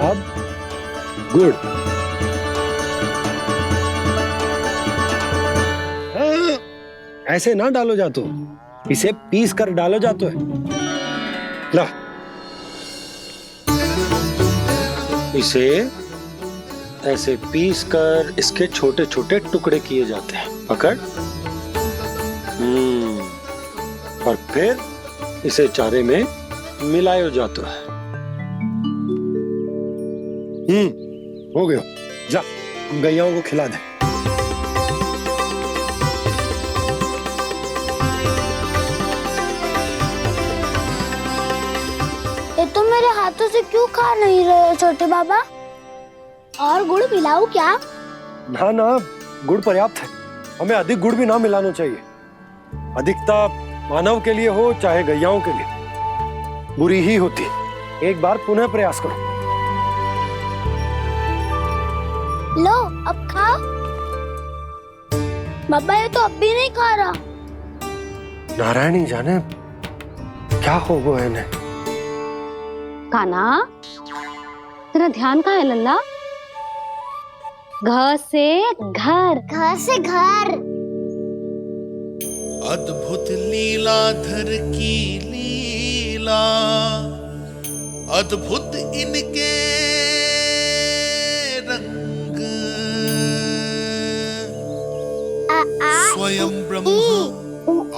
अब गुड़। ऐसे ना डालो जातो, इसे पीस कर डालो जातो है। ला, इसे ऐसे पीस कर इसके छोटे छोटे टुकड़े किए जाते हैं। पकड़। और फिर इसे चारे में मिलाया जाता है। हो गया, जा गैयाओं को खिला दे। ये तो मेरे हाथों से क्यों खा नहीं रहे हो छोटे बाबा? और गुड़ मिलाऊं क्या? ना ना, गुड़ पर्याप्त है। हमें अधिक गुड़ भी ना मिलाना चाहिए। अधिकता मानव के लिए हो चाहे गैयाओं के लिए बुरी ही होती। एक बार पुनः प्रयास करो। लो अब खाओ। बाबा ये तो अब भी नहीं खा रहा। नारायणी जाने क्या हो गया इन्हें। कान्हा, तेरा ध्यान कहाँ है लल्ला? घ से घर। घर से घर। अद्भुत लीलाधर की लीला, अद्भुत इनके रंग, स्वयं ब्रह्म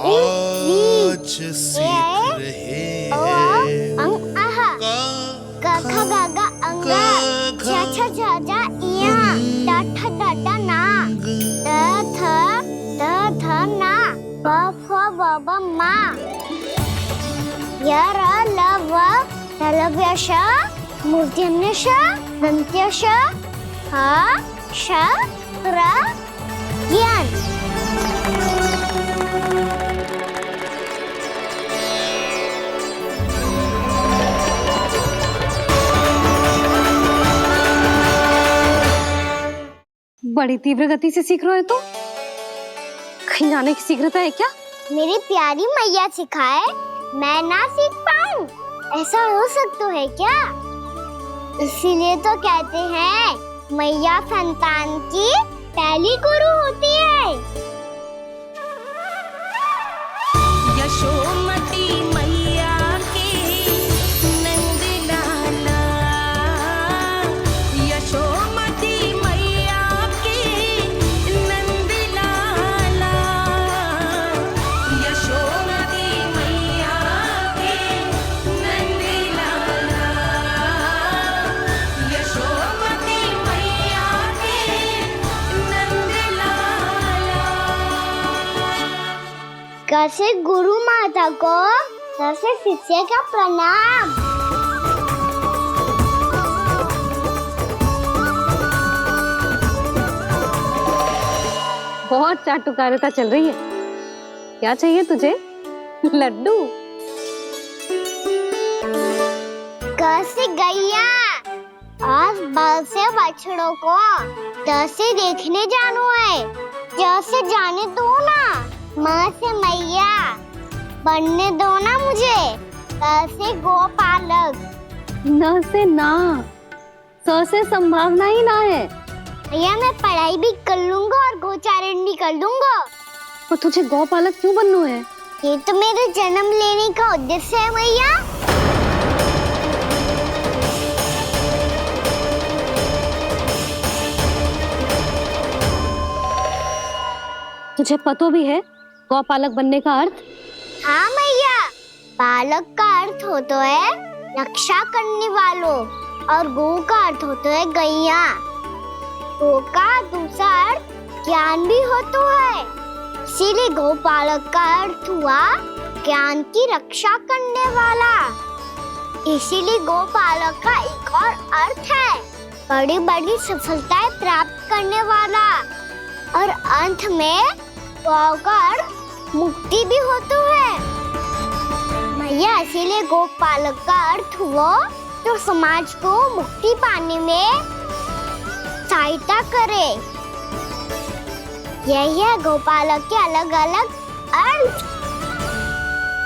आज सीख रहे हैं। क ख ग घ अंग, छ छ झ झ इया, ट ठ ड ड ना, द ध ना, प फ ब ब मा, य र ल व ललव्य श, मूर्धन्य श, दन्त्य श, ह श र ज्ञान। बड़ी तीव्र गति से सीख रहे हो तो कहीं जाने की शीघ्रता है क्या? मेरी प्यारी मैया सिखाए, मैं ना सीख पाऊं, ऐसा हो सकता है क्या? इसीलिए तो कहते हैं मैया संतान की पहली गुरु होती है। यशोमती मैया के नंद लाला, यशोमती मैया के नंद लाला, यशोमती मैया के नंद लाला, यशोमती मैया के नंद लाला। कैसे गुरु माता को कैसे शिष्य का प्रणाम। बहुत चाटुकारिता चल रही है। क्या चाहिए तुझे? लड्डू? कैसे गैया आज बल से बछड़ों को कैसे देखने जानो है, कैसे जाने दो ना, माँ से मैया बनने दो ना मुझे। कैसे गोपालक न से ना, स से संभावना ही ना है। भैया मैं पढ़ाई भी कर लूंगा और गोचारण भी कर दूंगा। तो तुझे गौपालक क्यों बनना है? ये तो मेरे जन्म लेने का उद्देश्य है मैया। तुझे पता भी है गौपालक बनने का अर्थ? हाँ मैया, पालक का अर्थ होता है रक्षा करने वालों और गो का अर्थ होता है गैया। गो का दूसरा अर्थ ज्ञान भी होता है, इसीलिए गोपालक का अर्थ हुआ ज्ञान की रक्षा करने वाला। इसीलिए गोपालक का एक और अर्थ है बड़ी बड़ी सफलताएं प्राप्त करने वाला, और अंत में गौ का अर्थ मुक्ति भी होता है मैया। इसीलिए गोपालक का अर्थ हुआ जो समाज को मुक्ति पाने में सहायता करे। यही है गोपालक के अलग अलग अर्थ।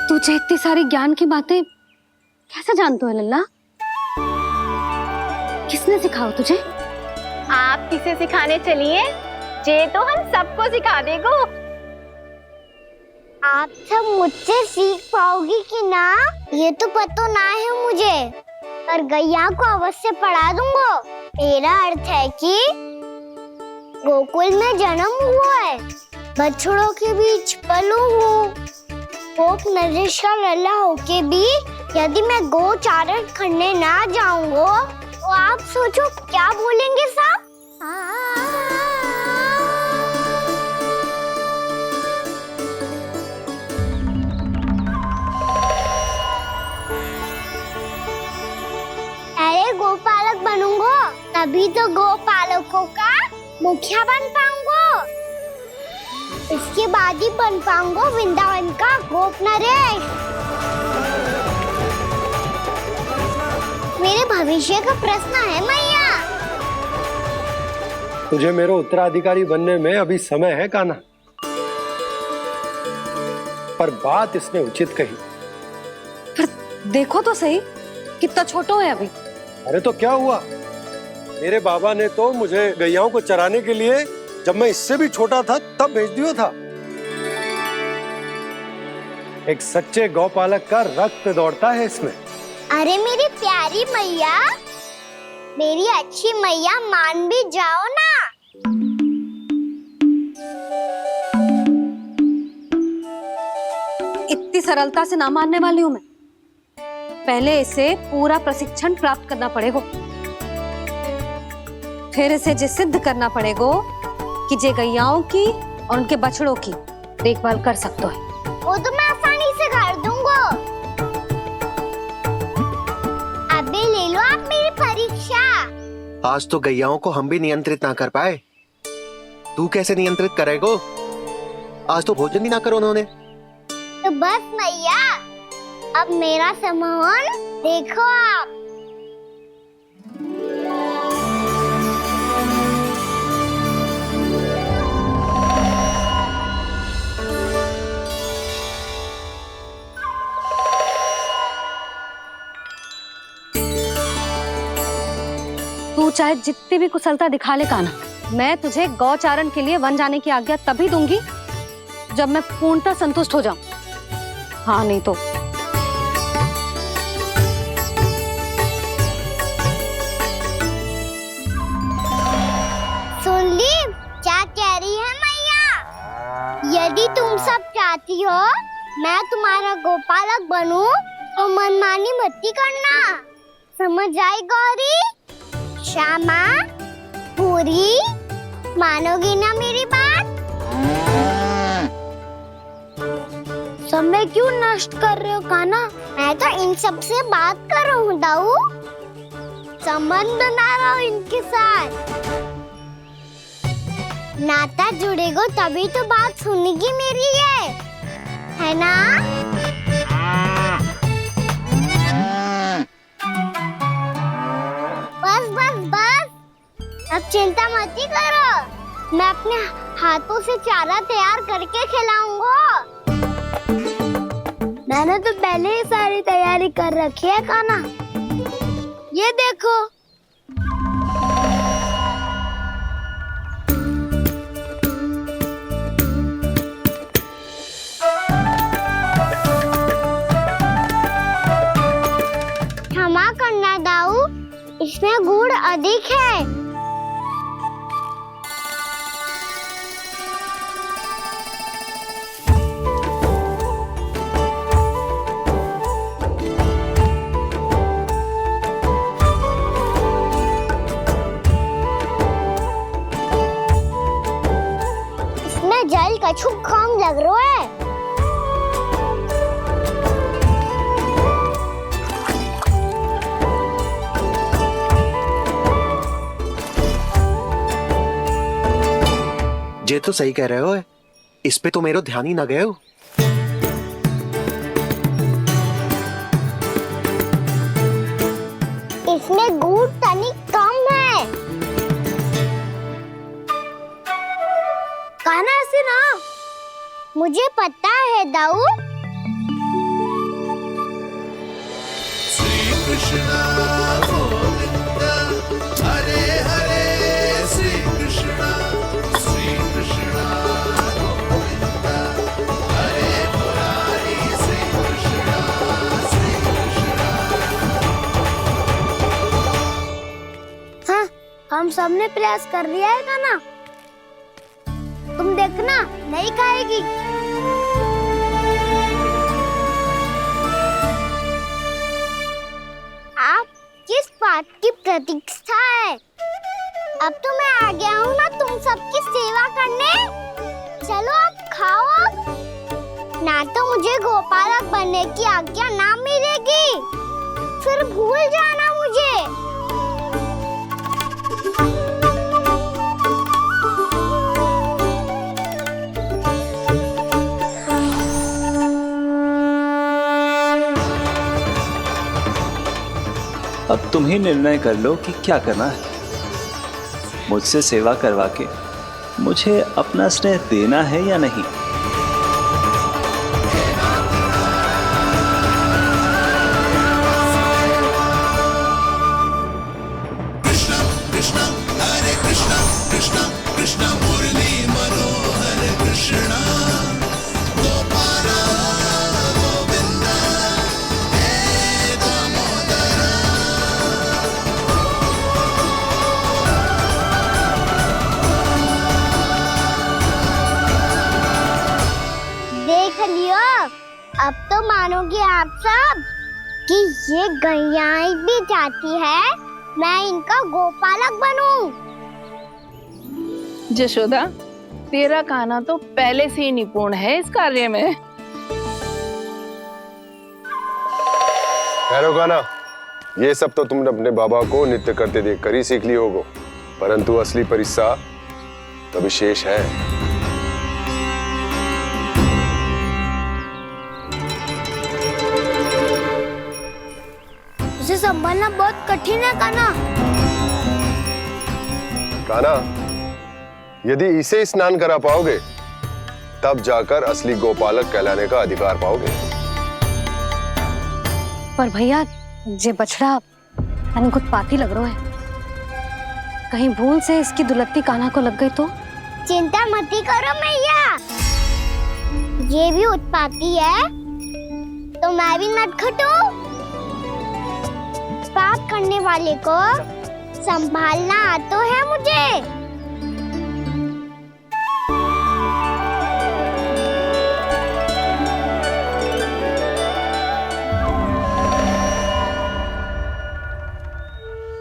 तुझे इतनी सारी ज्ञान की बातें कैसे जानते हो लल्ला? किसने सिखाओ तुझे? आप किसे सिखाने चलिए, जे तो हम सबको सिखा देगो। आप सब मुझसे सीख पाओगी कि ना ये तो पता ना है मुझे, पर गैया को अवश्य पढ़ा दूंगा। मेरा अर्थ है कि गोकुल में जन्म हुआ है, बछड़ों के बीच पलू हूँ, गोप नरेश का लल्ला होके भी यदि मैं गोचारण करने ना जाऊंगा तो आप सोचो क्या बोलेंगे साहब? अरे गोपालक बनूंगा तभी तो गोपालकों का मुखिया बन पाऊंगा। इसके बाद ही बन पाऊंगा वृंदावन का गोप नरेश। मेरे भविष्य का प्रश्न है मैया। तुझे मेरा उत्तराधिकारी बनने में अभी समय है कान्हा, पर बात इसने उचित कही। पर देखो तो सही कितना छोटो है अभी। अरे तो क्या हुआ, मेरे बाबा ने तो मुझे गैयाओं को चराने के लिए जब मैं इससे भी छोटा था तब भेज दिया था। एक सच्चे गौपालक का रक्त दौड़ता है इसमें। अरे मेरी प्यारी मैया, मेरी अच्छी मैया, मान भी जाओ ना। इतनी सरलता से ना मानने वाली हूँ मैं। पहले इसे पूरा प्रशिक्षण प्राप्त करना पड़ेगा, फिर इसे जे सिद्ध करना पड़ेगा कि जे गैयाओं की और उनके बछड़ों की देखभाल कर सकते है। वो तो मैं आसानी से कर दूंगा। अबे ले लो आप मेरी परीक्षा। आज तो गैयाओं को हम भी नियंत्रित ना कर पाए, तू कैसे नियंत्रित करेगो? आज तो भोजन ही ना करो उन्होंने। तो बस मैया, अब मेरा सम्मान देखो आप। तू चाहे जितनी भी कुशलता दिखा ले कान्हा, मैं तुझे गौचारण के लिए वन जाने की आज्ञा तभी दूंगी जब मैं पूर्णतः संतुष्ट हो जाऊं। हाँ नहीं तो सुन ली क्या कह रही है मैया? यदि तुम सब चाहती हो मैं तुम्हारा गोपालक बनूं तो मनमानी मत करना, समझ आई गौरी? श्यामा, पूरी, मानोगी ना मेरी बात? समय क्यों नष्ट कर रहे हो कान्हा? मैं तो इन सब से बात कर रहा हूँ दाऊ, संबंध बना रहा हूँ इनके साथ। नाता जुड़ेगा तभी तो बात सुनेगी मेरी है ना? बस बस बस, अब चिंता मत ही करो, मैं अपने हाथों से चारा तैयार करके खिलाऊंगा। मैंने तो पहले ही सारी तैयारी कर रखी है कान्हा, ये देखो। क्षमा करना दाऊ, इसमें गुड़ अधिक है। इसमें जल कछु कम लग रहा है। ये तो सही कह रहे हो, इस पे तो मेरे ध्यान ही ना गए हो। इसमें गुड़ तनिक कम है। कान्हा ऐसे ना, मुझे पता है दाऊ। श्री कृष्ण गोविंद हरे हरे, श्री कृष्ण गोविंद हरे मुरारी, श्री कृष्ण हाँ, हम सबने प्रयास कर लिया है कान्हा, तुम देखना नहीं खाएगी। आप किस बात की प्रतीक्षा है? अब तो मैं आ गया हूँ ना तुम सबकी सेवा करने, चलो अब खाओ अब। ना तो मुझे गोपालक बनने की आज्ञा ना मिलेगी, फिर भूल जाना मुझे। अब तुम ही निर्णय कर लो कि क्या करना है। मुझसे सेवा करवा के मुझे अपना स्नेह देना है या नहीं। कृष्ण कृष्ण हरे कृष्ण कृष्ण कृष्ण मुरली मनोहर कृष्ण गोपाल गोविंद हे दामोदर। देख लियो, अब तो मानोगे आप सब कि ये गैयाएं भी चाहती है मैं इनका गोपालक बनूं। जशोदा, तेरा कान्हा तो पहले से ही निपुण है इस कार्य में। खैर गाना, ये सब तो तुमने अपने बाबा को नृत्य करते देख कर ही सीख ली होगो, परंतु असली परिस्सा तो विशेष है। उसे संभालना बहुत कठिन है कान्हा। कान्हा, यदि इसे स्नान करा पाओगे तब जाकर असली गोपालक कहलाने का अधिकार पाओगे। पर भैया, ये बछड़ा कुछ पाती लग रहा है। कहीं भूल से इसकी दुलत्ती कान्हा को लग गई तो? चिंता मत करो मैया, ये भी उत्पाती है तो मैं भी नटखट हूँ। पाप करने वाले को संभालना आता है मुझे।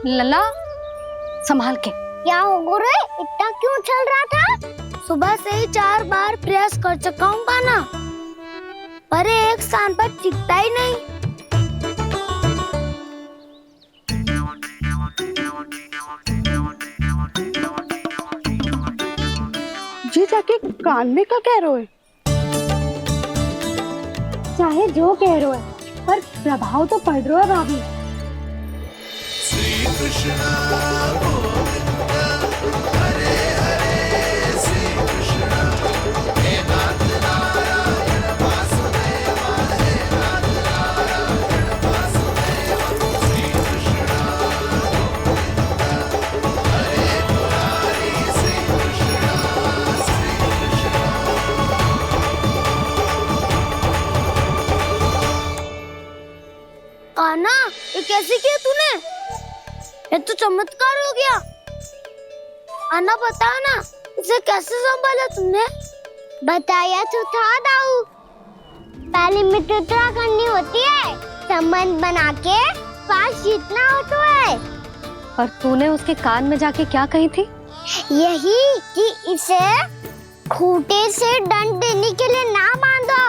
लला संभाल के। क्या हो गुरु, इतना क्यों चल रहा था? सुबह से ही 4 बार प्रयास कर चुका हूँ कान्हा, पर एक स्थान पर टिकता ही नहीं। जी जाके कान में क्या कह रहे हो? चाहे जो कह रहे हो पर प्रभाव तो पड़ रहा है भाभी। श्री कृष्णा गोविंद हरे हरे श्री कृष्णा हे नाथ नारायण वासुदेवा हे नाथ नारायण वासुदेवा श्री कृष्णा गोविंद हरे मुरारी श्री कृष्णा कान्हा, ये कैसे किया तूने? ये तो चमत्कार हो गया। अन्ना बताओ ना, इसे कैसे संभाला तुमने? बताया तो था दाऊ, पहले मित्रता करनी होती है, संबंध बना के पास जीतना होता है। पर तूने उसके कान में जाके क्या कही थी? यही कि इसे खूंटे से दंड देने के लिए ना बांधो,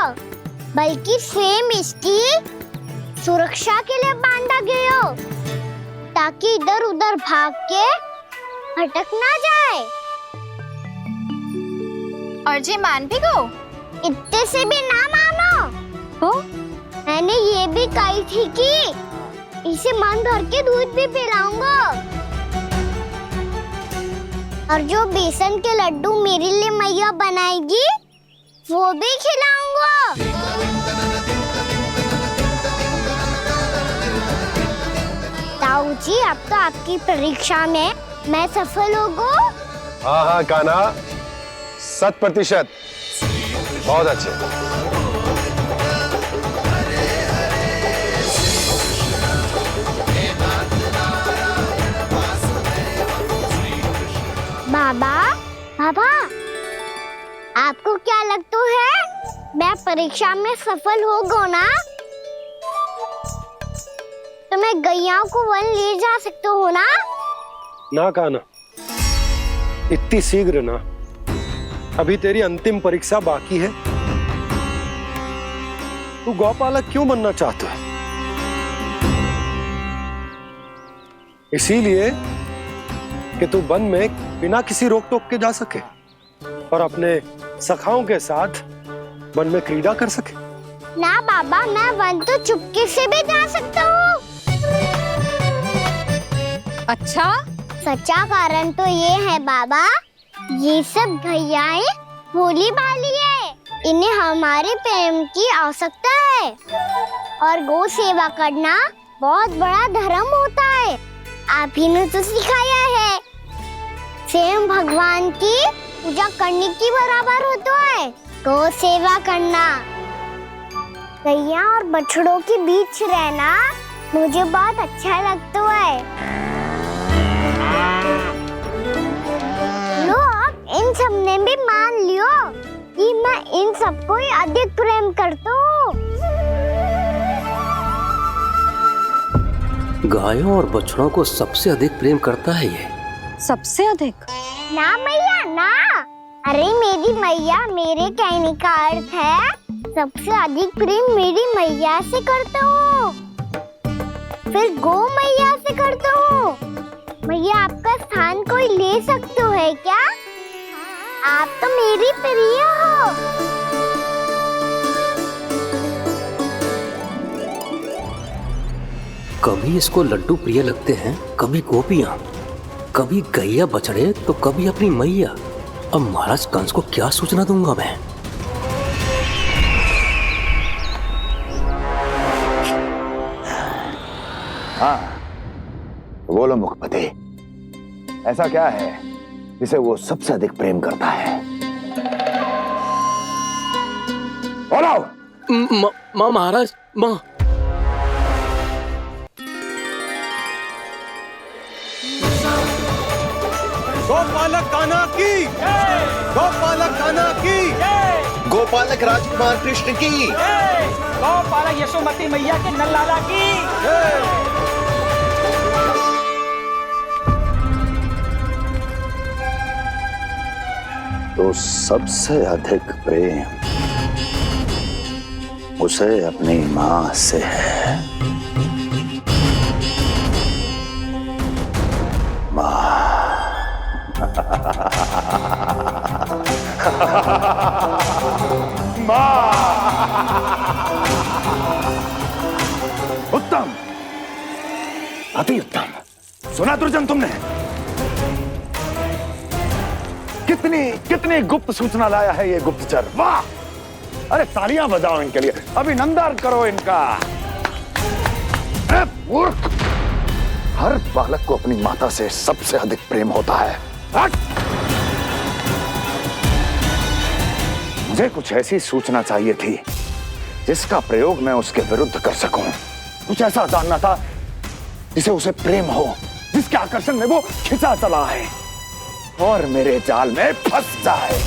बल्कि स्वयं इसकी सुरक्षा के लिए बांधा गया हो, ताकि इधर उधर भाग के भटक ना जाए। और जी मान भी गो? इतने से भी ना मानो तो? मैंने ये भी कही थी कि इसे मन भर के दूध भी पिलाऊंगा, और जो बेसन के लड्डू मेरे लिए मैया बनाएगी वो भी खिलाऊंगा। ताऊ जी, अब तो आपकी परीक्षा में मैं सफल होगा। हाँ हाँ कान्हा, 100%। बहुत अच्छे। बाबा, बाबा, आपको क्या लगता है मैं परीक्षा में सफल होगा ना? तो मैं गैया को वन ले जा सकता हूँ ना? ना कान्हा, इतनी शीघ्र ना, अभी तेरी अंतिम परीक्षा बाकी है। तू गौपालक क्यों बनना चाहता है? इसीलिए कि तू वन में बिना किसी रोक टोक के जा सके और अपने सखाओं के साथ वन में क्रीड़ा कर सके। ना बाबा, मैं वन तो चुपके से भी जा सकता हूँ। अच्छा? सच्चा कारण तो ये है बाबा, ये सब भैयाएं भोली भाली है, इन्हें हमारे प्रेम की आवश्यकता है, और गौ सेवा करना बहुत बड़ा धर्म होता है। आप ही ने तो सिखाया है, स्वयं भगवान की पूजा करने की बराबर होता है गौ सेवा करना। गैया और बछड़ों के बीच रहना मुझे बहुत अच्छा लगता है। लो, अब इन सब ने भी मान लियो कि मैं इन सबको ही अधिक प्रेम करता हूँ। गायों और बछड़ों को सबसे अधिक प्रेम करता है ये। सबसे अधिक? ना मैया ना, अरे मेरी मैया, मेरे कहने का अर्थ है सबसे अधिक प्रेम मेरी मैया से करता हूँ, फिर गौ मैया से करता हूँ। मैया, आपका स्थान कोई ले सकते है क्या? आप तो मेरी प्रिय हो। कभी इसको लड्डू प्रिय लगते हैं, कभी गोपियां, कभी गैया बछड़े, तो कभी अपनी मैया। अब महाराज कंस को क्या सूचना दूंगा मैं? हाँ, बोलो मुखपति, ऐसा क्या है जिसे वो सबसे अधिक प्रेम करता है? बोलो। माँ महाराज, माँ। गोपालक कान्हा की, गोपालक कान्हा की, गोपालक राजकुमार कृष्ण की, गोपालक यशोमती मैया के नल्लाला की। तो सबसे अधिक प्रेम उसे अपनी मां से है। उत्तम, अति उत्तम। सुना दुर्जन तुमने? कितनी कितनी गुप्त सूचना लाया है ये गुप्तचर। वाह! अरे तालियां बजाओ इनके लिए, अभिनंदन करो इनका। मूर्ख! हर बालक को अपनी माता से सबसे अधिक प्रेम होता है। हट! मुझे कुछ ऐसी सूचना चाहिए थी जिसका प्रयोग मैं उसके विरुद्ध कर सकूं। कुछ ऐसा जानना था जिसे उसे प्रेम हो, जिसके आकर्षण में वो खिंचा चला है और मेरे जाल में फंस जाए।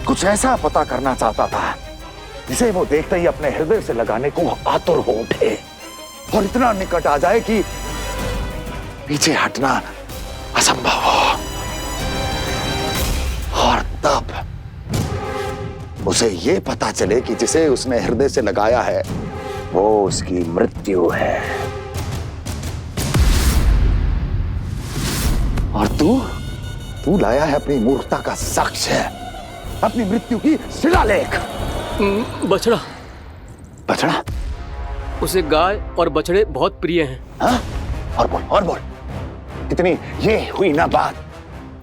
कुछ ऐसा पता करना चाहता था जिसे वो देखते ही अपने हृदय से लगाने को आतुर हो उठे और इतना निकट आ जाए कि पीछे हटना असंभव हो। और तब उसे ये पता चले कि जिसे उसने हृदय से लगाया है वो उसकी मृत्यु है। और तू लाया है अपनी मूर्खता का साक्ष्य, अपनी मृत्यु की शिलालेख। बछड़ा। बछड़ा? उसे गाय और बछड़े बहुत प्रिय हैं। हाँ? और बोल। कितनी ये हुई ना बात,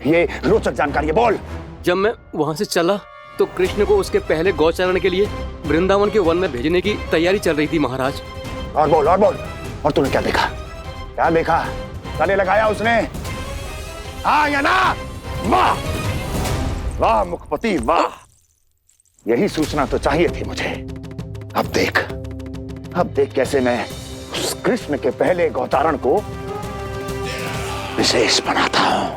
ये रोचक जानकारी है, बोल। जब मैं वहां से चला तो कृष्ण को उसके पहले गौचरण के लिए वृंदावन के वन में भेजने की तैयारी चल रही थी महाराज। और बोल। और तूने क्या देखा? गले लगाया उसने? हाँ या ना? वाह वाह मुखपति वाह, यही सूचना तो चाहिए थी मुझे। अब देख कैसे मैं उस कृष्ण के पहले गौचारण को विशेष बनाता हूं।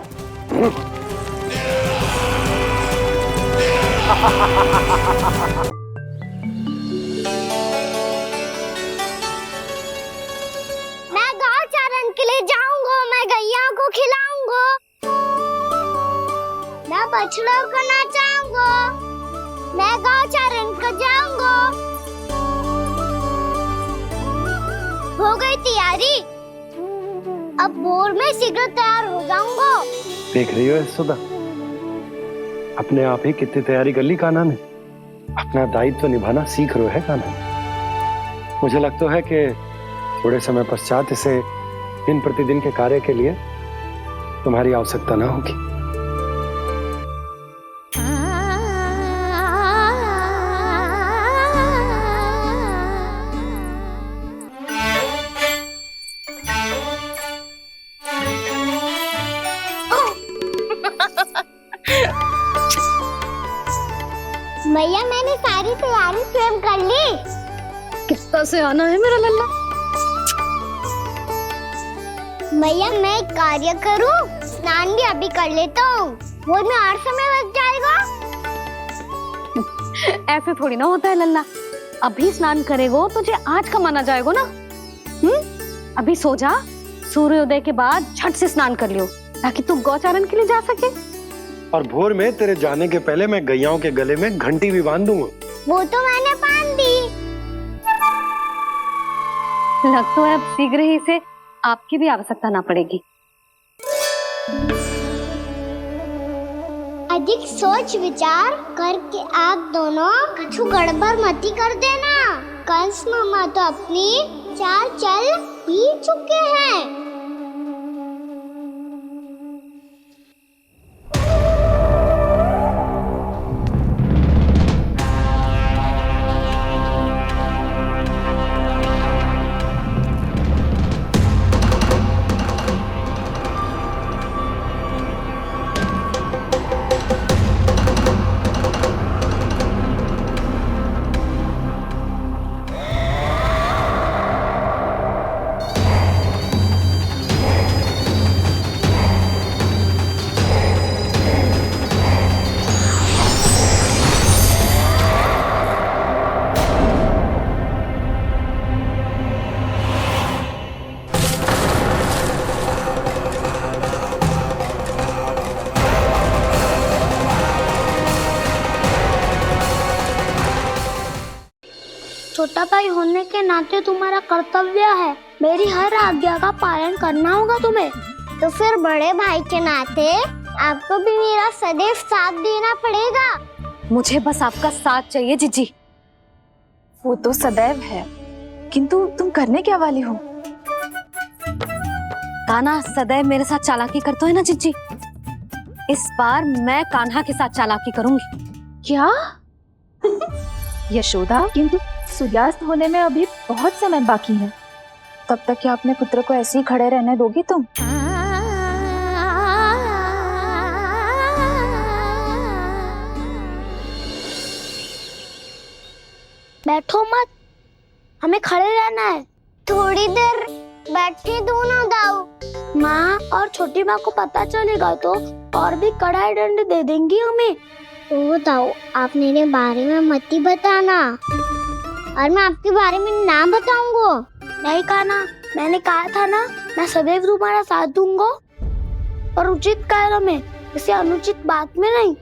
मैं गौचारण के लिए जाऊंगा, मैं गैया को खिलाऊंगा, मैं बछड़ों को नचाऊंगा, मैं गौचारण को जाऊंगा। हो गई तैयारी, अब भोर में शीघ्र तैयार हो जाऊंगा। देख रही हो यशोदा, अपने आप ही कितनी तैयारी कर ली कान्हा ने। अपना दायित्व निभाना सीख रहे है कान्हा। मुझे लगता है कि थोड़े समय पश्चात इसे दिन प्रतिदिन के कार्य के लिए तुम्हारी आवश्यकता ना होगी। मैया मैंने सारी तैयारी स्वयं कर ली। कितना से आना है मेरा लल्ला? मैया मैं एक कार्य करूं, स्नान भी अभी कर लेता हूँ, वो में और समय लग जाएगा। ऐसे थोड़ी ना होता है लल्ला, अभी स्नान करेगो तुझे आज का माना जाएगा ना। अभी सो जा, सूर्योदय के बाद झट से स्नान कर लियो ताकि तू गौचारण के लिए जा सके। और भोर में तेरे जाने के पहले मैं गैयाओं के गले में घंटी भी बांध दूंगा। वो तो मैंने बांध दी। लगता है अब शीघ्र ही से आपकी भी आवश्यकता ना पड़ेगी। अधिक सोच विचार करके आप दोनों कछु गड़बड़ मती कर देना। कंस मामा तो अपनी चाल चल ही चुके हैं। छोटा भाई होने के नाते तुम्हारा कर्तव्य है, मेरी हर आज्ञा का पालन करना होगा तुम्हें। तो फिर बड़े भाई के नाते आपको भी मेरा सदैव साथ देना पड़ेगा। मुझे बस आपका साथ चाहिए जीजी। वो तो सदैव है, किंतु तुम करने क्या वाली हो? कान्हा सदैव मेरे साथ चालाकी करता है ना जीजी, इस बार मैं कान्हा के साथ चालाकी करूंगी। क्या? यशोदा, किंतु सूर्यास्त होने में अभी बहुत समय बाकी है, तब तक क्या अपने पुत्र को ऐसे ही खड़े रहने दोगी तुम? बैठो मत, हमें खड़े रहना है। थोड़ी देर बैठे दो ना दाऊ। माँ और छोटी माँ को पता चलेगा तो और भी कड़ा दंड दे देंगी हमें। ओ दाऊ, आप मेरे बारे में मत ही बताना, और मैं आपके बारे में ना बताऊंगा। नहीं कान्हा, मैंने कहा था ना, मैं सदैव तुम्हारा साथ दूंगा, और उचित कार्य में, इसे अनुचित बात में नहीं।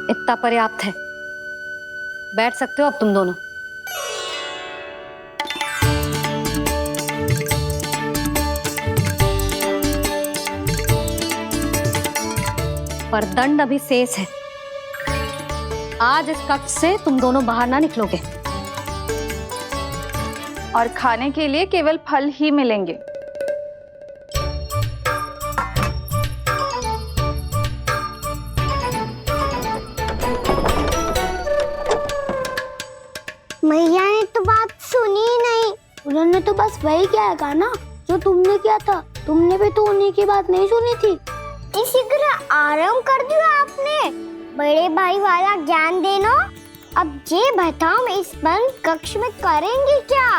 इतना पर्याप्त है, बैठ सकते हो अब तुम दोनों। पर दंड अभी शेष है। आज इस कक्ष से तुम दोनों बाहर ना निकलोगे, और खाने के लिए केवल फल ही मिलेंगे। मैया ने तो बात सुनी ही नहीं। उन्होंने तो बस वही किया ना जो तुमने किया था। तुमने भी तो उन्हीं की बात नहीं सुनी थी। इसी तरह आराम कर दिया आपने। बड़े भाई वाला ज्ञान देना। अब ये बताओ, इस बंद कक्ष में करेंगे क्या?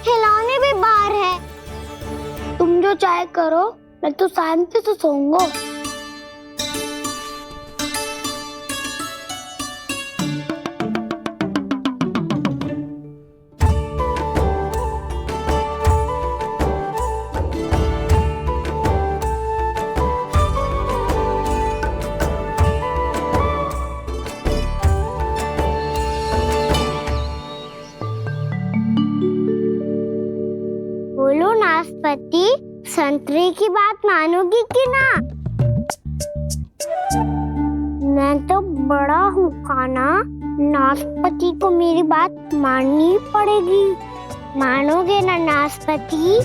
खिलौने भी बाहर है। तुम जो चाहे करो, मैं तो शांति से सोऊंगा। बोलो नाशपाती, संतरे की बात मानोगी कि ना? मैं तो बड़ा हूँ कान्हा, नाशपाती को मेरी बात माननी पड़ेगी। मानोगे ना नाशपाती?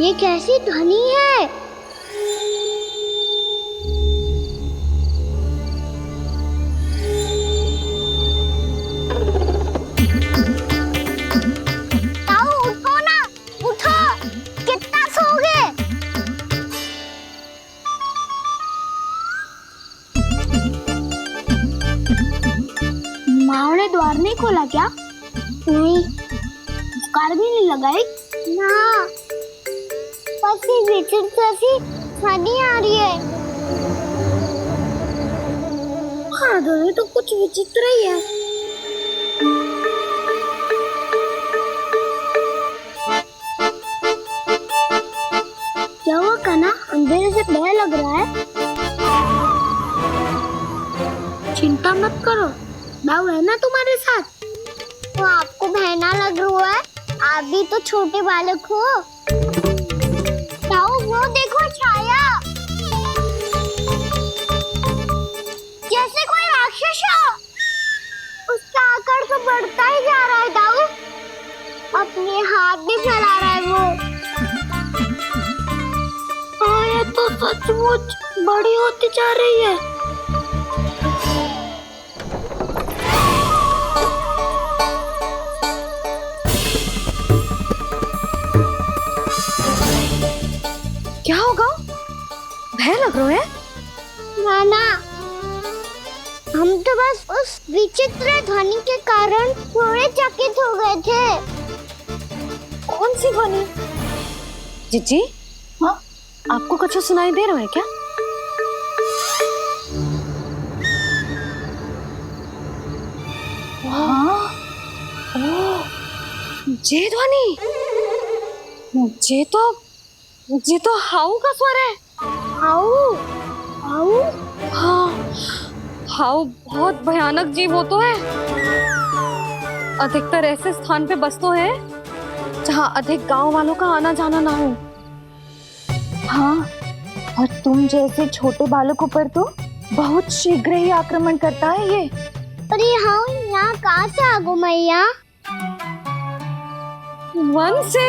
ये कैसी ध्वनि है? ताऊ उठो ना, उठो। कितना सोओगे? माँ ने द्वार नहीं खोला क्या? नहीं। कार भी नहीं लगाई? ना। ध्वनि आ रही है। हाँ, ध्वनि तो कुछ विचित्र ही है। क्या हुआ कान्हा, अंधेरे से भय लग रहा है? चिंता मत करो, दाऊ है ना तुम्हारे साथ। तो आपको भय ना लग रहा है? आप भी तो छोटे बालक हो। वो देखो छाया, जैसे कोई राक्षस हो। उसका आकार तो बढ़ता ही जा रहा है दाऊ। अपने हाथ भी फैला रहा है वो। हाँ, ये तो सचमुच बड़ी होती जा रही है। क्या होगा? भय लग रहा है? नाना, हम तो बस उस विचित्र ध्वनि के कारण थोड़े चकित हो गए थे। कौन सी ध्वनि? जीजी, हाँ आपको कुछ सुनाई दे रहा है क्या? हाँ, ओह, ये ध्वनि, ये तो हाउ का स्वर है। हाउ, हाउ, हाँ, हाउ बहुत भयानक जीव हो तो है। अधिकतर ऐसे स्थान पे बसते हैं जहाँ अधिक गांव वालों का आना जाना ना हो। हाँ, और तुम जैसे छोटे बालकों पर तो बहुत शीघ्र ही आक्रमण करता है ये। पर ये यहाँ कहाँ से आ गो मैया? वन से